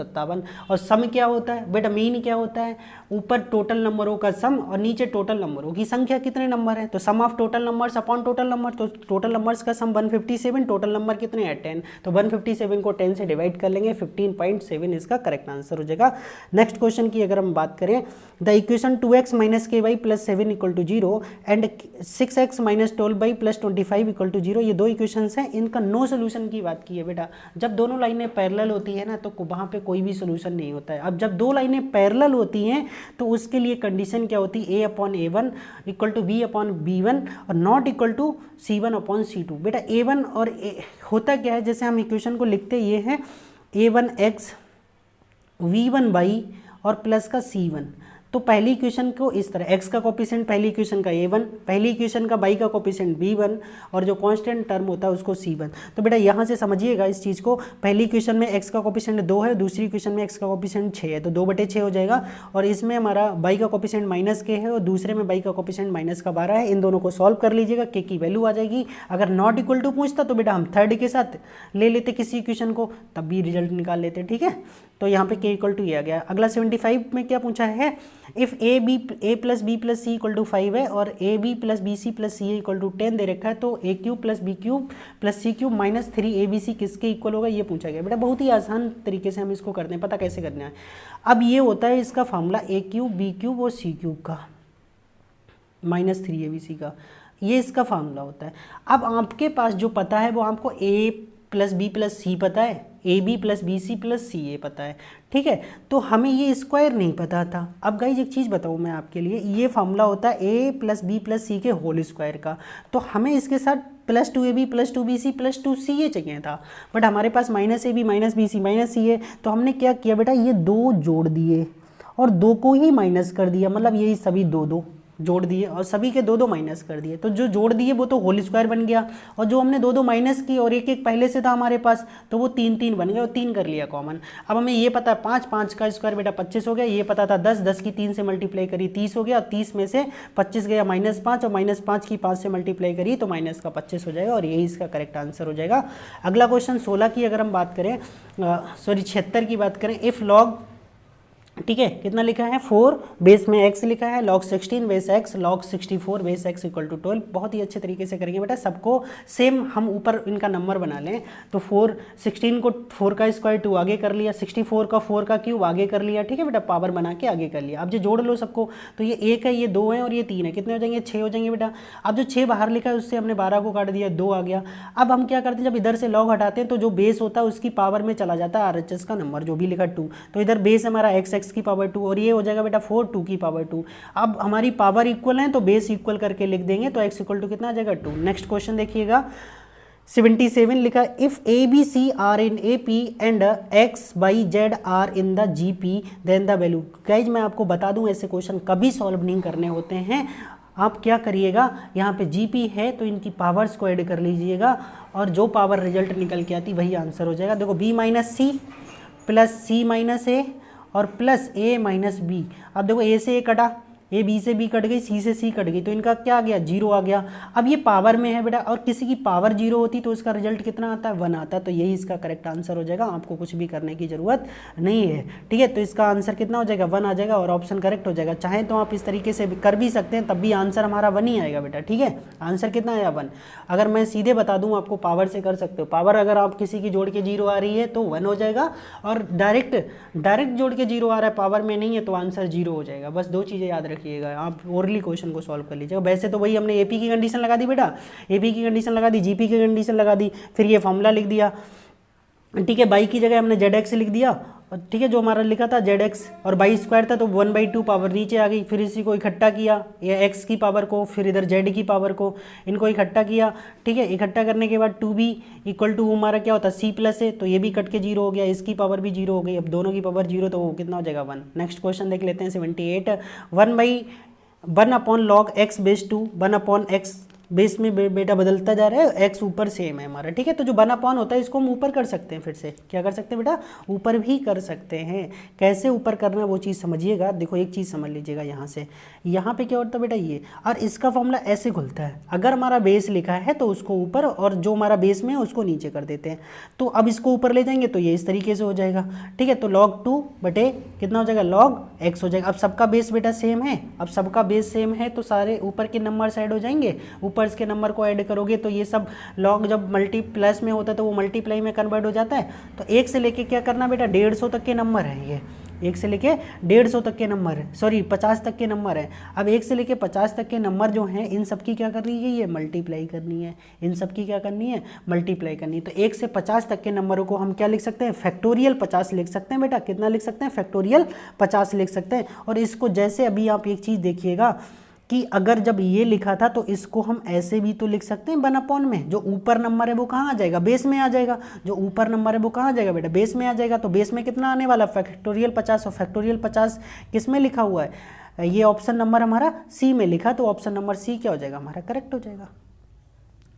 Speaker 1: और सम क्या होता है बेटा, मीन क्या होता है, ऊपर टोटल नंबरों का सम और नीचे टोटल नंबरों की संख्या, कितने नंबर है, तो sum of total numbers upon total number. तो टोटल नंबर्स का सम 157, टोटल नंबर कितने हैं 10, तो 157 को 10 से डिवाइड कर लेंगे, 15.7 इसका करेक्ट आंसर हो जाएगा। नेक्स्ट क्वेश्चन की अगर हम बात करें, the equation 2x - ky + 7 = 0 and 6x - 12y + 25 = 0, ये दो इक्वेशंस हैं, इनका नो सोल्यूशन की बात की है बेटा। जब दोनों लाइनें पैरेलल होती है ना, तो वहाँ पे कोई भी सोल्यूशन नहीं होता है। अब जब दो लाइनें पैरेलल होती हैं तो उसके लिए कंडीशन क्या होती है, a/a1 = b/b1 और नॉट इक्वल टू c1/c2। बेटा a1 और होता क्या है, जैसे हम इक्वेशन को लिखते ये हैं a1x v1y और प्लस का c1। तो पहली इक्वेशन को इस तरह, x का कोफिशिएंट पहली इक्वेशन का a1, पहली इक्वेशन का y का कोफिशिएंट b1 और जो कांस्टेंट टर्म होता है उसको c1। तो बेटा यहाँ से समझिएगा इस चीज़ को, पहली इक्वेशन में x का कोफिशिएंट 2 है, दूसरी इक्वेशन में x का कोफिशिएंट 6 है, तो 2/6 हो जाएगा। और इसमें हमारा y का कोफिशिएंट -k है और दूसरे में y का कोफिशिएंट -12 है। इन दोनों को सॉल्व कर लीजिएगा, k की वैल्यू आ जाएगी। अगर नॉट इक्वल टू पूछता तो बेटा हम थर्ड के साथ ले लेते किसी इक्वेशन को, तब भी रिजल्ट निकाल लेते, ठीक है। तो यहाँ पे k = ये आ गया। अगला 75 में क्या पूछा है, इफ a + b + c = 5 है और ab + bc + ca = 10 दे रखा है, तो a³ + b³ + c³ - 3abc किसके इक्वल होगा, ये पूछा गया। बेटा बहुत ही आसान तरीके से हम इसको करते हैं, पता कैसे करना है। अब ये होता है इसका फॉर्मूला a³ b³ और c³ का -3abc का, ये इसका फार्मूला होता है। अब आपके पास जो पता है वो आपको a + b + c पता है, ab + bc + ca पता है, ठीक है। तो हमें ये स्क्वायर नहीं पता था। अब गाइज एक चीज़ बताऊँ मैं आपके लिए, ये फार्मूला होता है a + b + c के होल स्क्वायर का। तो हमें इसके साथ +2ab + 2bc + 2ca चाहिए था, बट हमारे पास -ab -bc -ca, तो हमने क्या किया बेटा, ये दो जोड़ दिए और दो को ही माइनस कर दिया, मतलब यही सभी दो जोड़ दिए और सभी के दो माइनस कर दिए। तो जो जोड़ दिए वो तो होल स्क्वायर बन गया, और जो हमने दो माइनस की और एक पहले से था हमारे पास, तो वो 3 बन गए और 3 कर लिया कॉमन। अब हमें ये पता है 5 का स्क्वायर बेटा 25 हो गया, ये पता था 10 की 3 से मल्टीप्लाई करी 30 हो गया, और 30 में से 25 गया -5 और -5 की 5 से मल्टीप्लाई करी तो माइनस का 25 हो जाएगा, और यही इसका करेक्ट आंसर हो जाएगा। अगला क्वेश्चन 16 की अगर हम बात करें, 76 की बात करें, इफ लॉग ठीक है, कितना लिखा है 4, बेस में x लिखा है, log 16 base x log 64 base x equal to 12। बहुत ही अच्छे तरीके से करेंगे बेटा, सबको सेम हम ऊपर इनका नंबर बना लें। तो 16 को 4 का स्क्वायर 2 आगे कर लिया, 64 का 4 का क्यूब आगे कर लिया, ठीक है बेटा, पावर बना के आगे कर लिया। अब जो जोड़ लो सबको, तो ये 1 है, ये 2 है और ये 3 है, कितने हो जाएंगे 6 हो जाएंगे बेटा। अब जो 6 बाहर लिखा है उससे हमने 12 को काट दिया, 2 आ गया। अब हम क्या करते हैं, जब इधर से लॉग हटाते हैं तो जो बेस होता है उसकी पावर में चला जाता है RHS का नंबर, जो भी लिखा 2, तो इधर बेस हमारा x की पावर 2 और ये हो जाएगा बेटा 4 2 की पावर 2। अब हमारी पावर इक्वल है तो बेस इक्वल करके लिख देंगे, तो x इक्वल टू कितना आ जाएगा 2। नेक्स्ट क्वेश्चन देखिएगा 77 लिखा, if A B C are in A P and X Y Z are in the G P then the value. Guys मैं आपको बता दूं, ऐसे क्वेश्चन कभी सॉल्व नहीं करने होते हैं। आप क्या करिएगा, यहाँ पे जीपी है तो इनकी पावर्स को ऐड कर लीजिएगा और जो पावर रिजल्ट निकल के आती वही आंसर हो जाएगा। देखो बी माइनस सी प्लस सी माइनस ए और प्लस ए माइनस बी। अब देखो ए से ए कटा, ए बी से बी कट गई, सी से सी कट गई, तो इनका क्या आ गया 0 आ गया। अब ये पावर में है बेटा, और किसी की पावर 0 होती तो उसका रिजल्ट कितना आता है 1 आता है, तो यही इसका करेक्ट आंसर हो जाएगा। आपको कुछ भी करने की जरूरत नहीं है, ठीक है। तो इसका आंसर कितना हो जाएगा 1 आ जाएगा और ऑप्शन करेक्ट हो जाएगा। चाहे तो आप इस तरीके से कर भी सकते हैं, तब भी आंसर हमारा 1 ही आएगा बेटा, ठीक है। आंसर कितना आया 1। अगर मैं सीधे बता दूँ आपको, पावर से कर सकते हो, पावर अगर आप किसी की जोड़ के 0 आ रही है तो 1 हो जाएगा, और डायरेक्ट जोड़ के 0 आ रहा है पावर में नहीं है तो आंसर 0 हो जाएगा। बस 2 चीज़ें याद रखिएगा, आप ओरली क्वेश्चन को सॉल्व कर लीजिएगा। वैसे तो वही हमने एपी की कंडीशन लगा दी बेटा, एपी की कंडीशन लगा दी, जीपी की कंडीशन लगा दी, फिर ये फॉर्मूला लिख दिया, ठीक है। बाई की जगह हमने जेड एक्स लिख दिया, ठीक है, जो हमारा लिखा था जेड एक्स, और बाई स्क्वायर था तो 1/2 पावर नीचे आ गई। फिर इसी को इकट्ठा किया, ये एक्स की पावर को, फिर इधर जेड की पावर को, इनको इकट्ठा किया, ठीक है। इकट्ठा करने के बाद 2b इक्वल टू हमारा क्या होता है c प्लस है, तो ये भी कट के 0 हो गया, इसकी पावर भी 0 हो गई। अब दोनों की पावर 0 तो वो कितना हो जाएगा 1। नेक्स्ट क्वेश्चन देख लेते हैं 78, 1 upon log x base 2, 1 upon x base में बेटा बदलता जा रहा है, एक्स ऊपर सेम है हमारा, ठीक है। तो जो 1 अपॉन होता है इसको हम ऊपर कर सकते हैं, फिर से क्या कर सकते हैं बेटा, ऊपर भी कर सकते हैं। कैसे ऊपर करना है वो चीज़ समझिएगा। देखो एक चीज़ समझ लीजिएगा, यहाँ पे क्या होता है बेटा ये, और इसका फॉर्मूला ऐसे खुलता है, अगर हमारा बेस लिखा है तो उसको ऊपर और जो हमारा बेस में है उसको नीचे कर देते हैं। तो अब इसको ऊपर ले जाएंगे तो ये इस तरीके से हो जाएगा, ठीक है। तो log 2 बटे कितना हो जाएगा log x हो जाएगा। अब सबका बेस बेटा सेम है, अब सबका बेस सेम है तो सारे ऊपर के नंबर ऐड हो जाएंगे, ऊपर के नंबर को ऐड करोगे तो ये सब लॉग जब मल्टी प्लस में होता है तो वो मल्टीप्लाई में कन्वर्ट हो जाता है। तो 1 से लेके क्या करना बेटा 150 तक के नंबर है, ये 1 से लेके 150 तक के नंबर है, सॉरी 50 तक के नंबर है। अब 1 से लेके 50 तक के नंबर जो हैं इन सब की क्या करनी है, ये मल्टीप्लाई करनी है, इन सब की क्या करनी है मल्टीप्लाई करनी है। तो 1 से 50 तक के नंबरों को हम क्या लिख सकते हैं, फैक्टोरियल 50 लिख सकते हैं बेटा। कितना लिख सकते हैं, फैक्टोरियल 50 लिख सकते हैं। और इसको जैसे अभी आप एक चीज़ देखिएगा कि अगर जब ये लिखा था तो इसको हम ऐसे भी तो लिख सकते हैं 1 अपॉन में, जो ऊपर नंबर है वो कहाँ आ जाएगा, बेस में आ जाएगा। जो ऊपर नंबर है वो कहाँ आ जाएगा बेटा, बेस में आ जाएगा। तो बेस में कितना आने वाला फैक्टोरियल 50, और फैक्टोरियल 50 किस में लिखा हुआ है, ये ऑप्शन नंबर हमारा सी में लिखा, तो ऑप्शन नंबर सी क्या हो जाएगा हमारा करेक्ट हो जाएगा।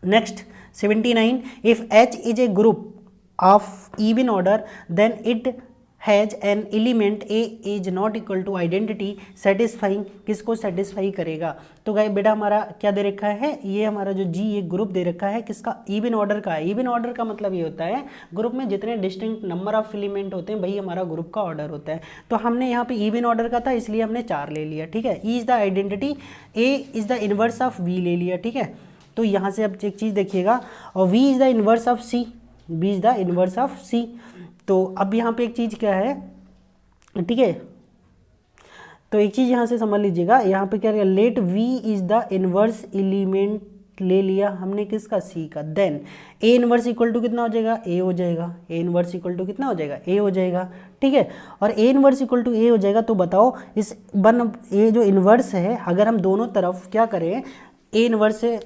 Speaker 1: Next 79, if H is a group of even order then it has an element A is not equal to identity satisfying, किसको सेटिस्फाई करेगा। तो गाइस बेटा हमारा क्या दे रखा है, ये हमारा जो जी एक ग्रुप दे रखा है किसका, इवन ऑर्डर का है। इवन ऑर्डर का मतलब ये होता है ग्रुप में जितने डिस्टिंक्ट नंबर ऑफ एलिमेंट होते हैं वही हमारा ग्रुप का ऑर्डर होता है। तो हमने यहाँ पे इवन ऑर्डर का था इसलिए हमने 4 ले लिया, ठीक है। E is the identity, A is the inverse of B ले लिया, ठीक है। तो यहाँ से अब एक चीज़ देखिएगा, और v is the inverse of c, b is the inverse of c. तो अब यहाँ पे एक चीज़ क्या है, ठीक है, तो एक चीज़ यहाँ से समझ लीजिएगा, यहाँ पे क्या रहेगा, let V is the inverse element ले लिया हमने किसका, सी का। Then A inverse equal to कितना हो जाएगा, ए हो जाएगा। ए इनवर्स इक्वल टू कितना हो जाएगा, ए हो जाएगा, ठीक है। और ए इनवर्स इक्वल टू ए हो जाएगा। तो बताओ इस ए जो इनवर्स है, अगर हम दोनों तरफ क्या करें, ए इनवर्स से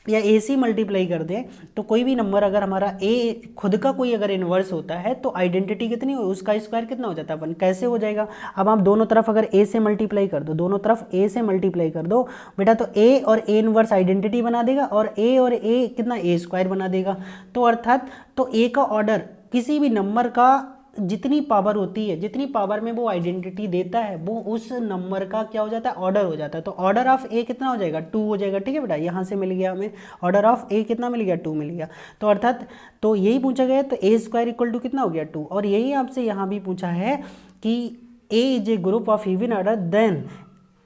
Speaker 1: या ए से मल्टीप्लाई कर दें तो कोई भी नंबर अगर हमारा ए खुद का कोई अगर इन्वर्स होता है तो आइडेंटिटी कितनी हो, उसका स्क्वायर कितना हो जाता है 1। कैसे हो जाएगा, अब आप दोनों तरफ अगर ए से मल्टीप्लाई कर दो, दोनों तरफ ए से मल्टीप्लाई कर दो बेटा, तो ए और ए इन्वर्स आइडेंटिटी बना देगा, और ए कितना ए स्क्वायर बना देगा। तो अर्थात तो ए का ऑर्डर किसी भी नंबर का जितनी पावर होती है, जितनी पावर में वो आइडेंटिटी देता है वो उस नंबर का क्या हो जाता है, ऑर्डर हो जाता है। तो ऑर्डर ऑफ ए कितना हो जाएगा, 2 हो जाएगा, ठीक है बेटा। यहाँ से मिल गया हमें ऑर्डर ऑफ ए कितना मिल गया, 2 मिल गया। तो अर्थात तो यही पूछा गया, तो ए स्क्वायर इक्वल टू कितना हो गया 2। और यही आपसे यहाँ भी पूछा है कि A is a group of even order then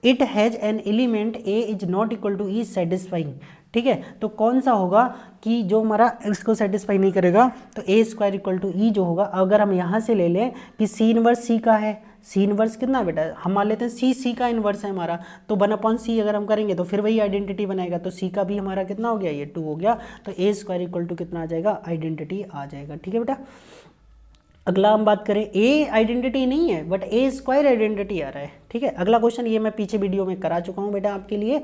Speaker 1: it has an element A is not equal to E satisfying। ठीक है, तो कौन सा होगा कि जो हमारा इसको सेटिस्फाई नहीं करेगा, तो ए स्क्वायर इक्वल टू ई जो होगा, अगर हम यहाँ से ले लें कि सी इनवर्स सी का है, सी इनवर्स कितना बेटा, हम मान लेते हैं सी का इनवर्स है हमारा, तो 1/c अगर हम करेंगे तो फिर वही आइडेंटिटी बनाएगा, तो सी का भी हमारा कितना हो गया, ये 2 हो गया, तो ए स्क्वायर इक्वल टू कितना आ जाएगा, आइडेंटिटी आ जाएगा। ठीक है बेटा, अगला हम बात करें, ए आइडेंटिटी नहीं है बट ए स्क्वायर आइडेंटिटी आ रहा है। ठीक है, अगला क्वेश्चन ये मैं पीछे वीडियो में करा चुका हूँ बेटा आपके लिए।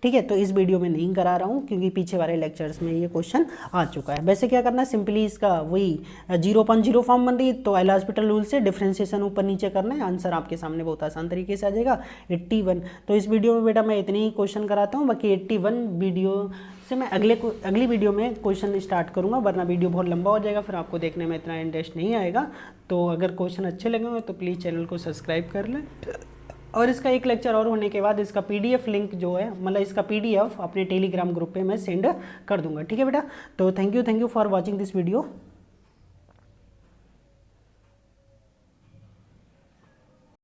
Speaker 1: ठीक है, तो इस वीडियो में नहीं करा रहा हूँ क्योंकि पीछे वाले लेक्चर्स में ये क्वेश्चन आ चुका है। वैसे क्या करना है, सिंपली इसका वही 0.0 फॉर्म बन रही है तो एल हॉस्पिटल रूल से डिफ्रेंसिएशन ऊपर नीचे करना है, आंसर आपके सामने बहुत आसान तरीके से आ जाएगा 81। तो इस वीडियो में बेटा मैं इतने ही क्वेश्चन कराता हूँ, बाकी 81 वीडियो से मैं अगली वीडियो में क्वेश्चन स्टार्ट करूँगा, वरना वीडियो बहुत लंबा हो जाएगा, फिर आपको देखने में इतना इंटरेस्ट नहीं आएगा। तो अगर क्वेश्चन अच्छे लगेंगे तो प्लीज़ चैनल को सब्सक्राइब कर लें, और इसका एक लेक्चर और होने के बाद इसका पीडीएफ लिंक जो है, मतलब इसका पीडीएफ अपने टेलीग्राम ग्रुप पे मैं सेंड कर दूंगा। ठीक है बेटा, तो thank you for watching this video.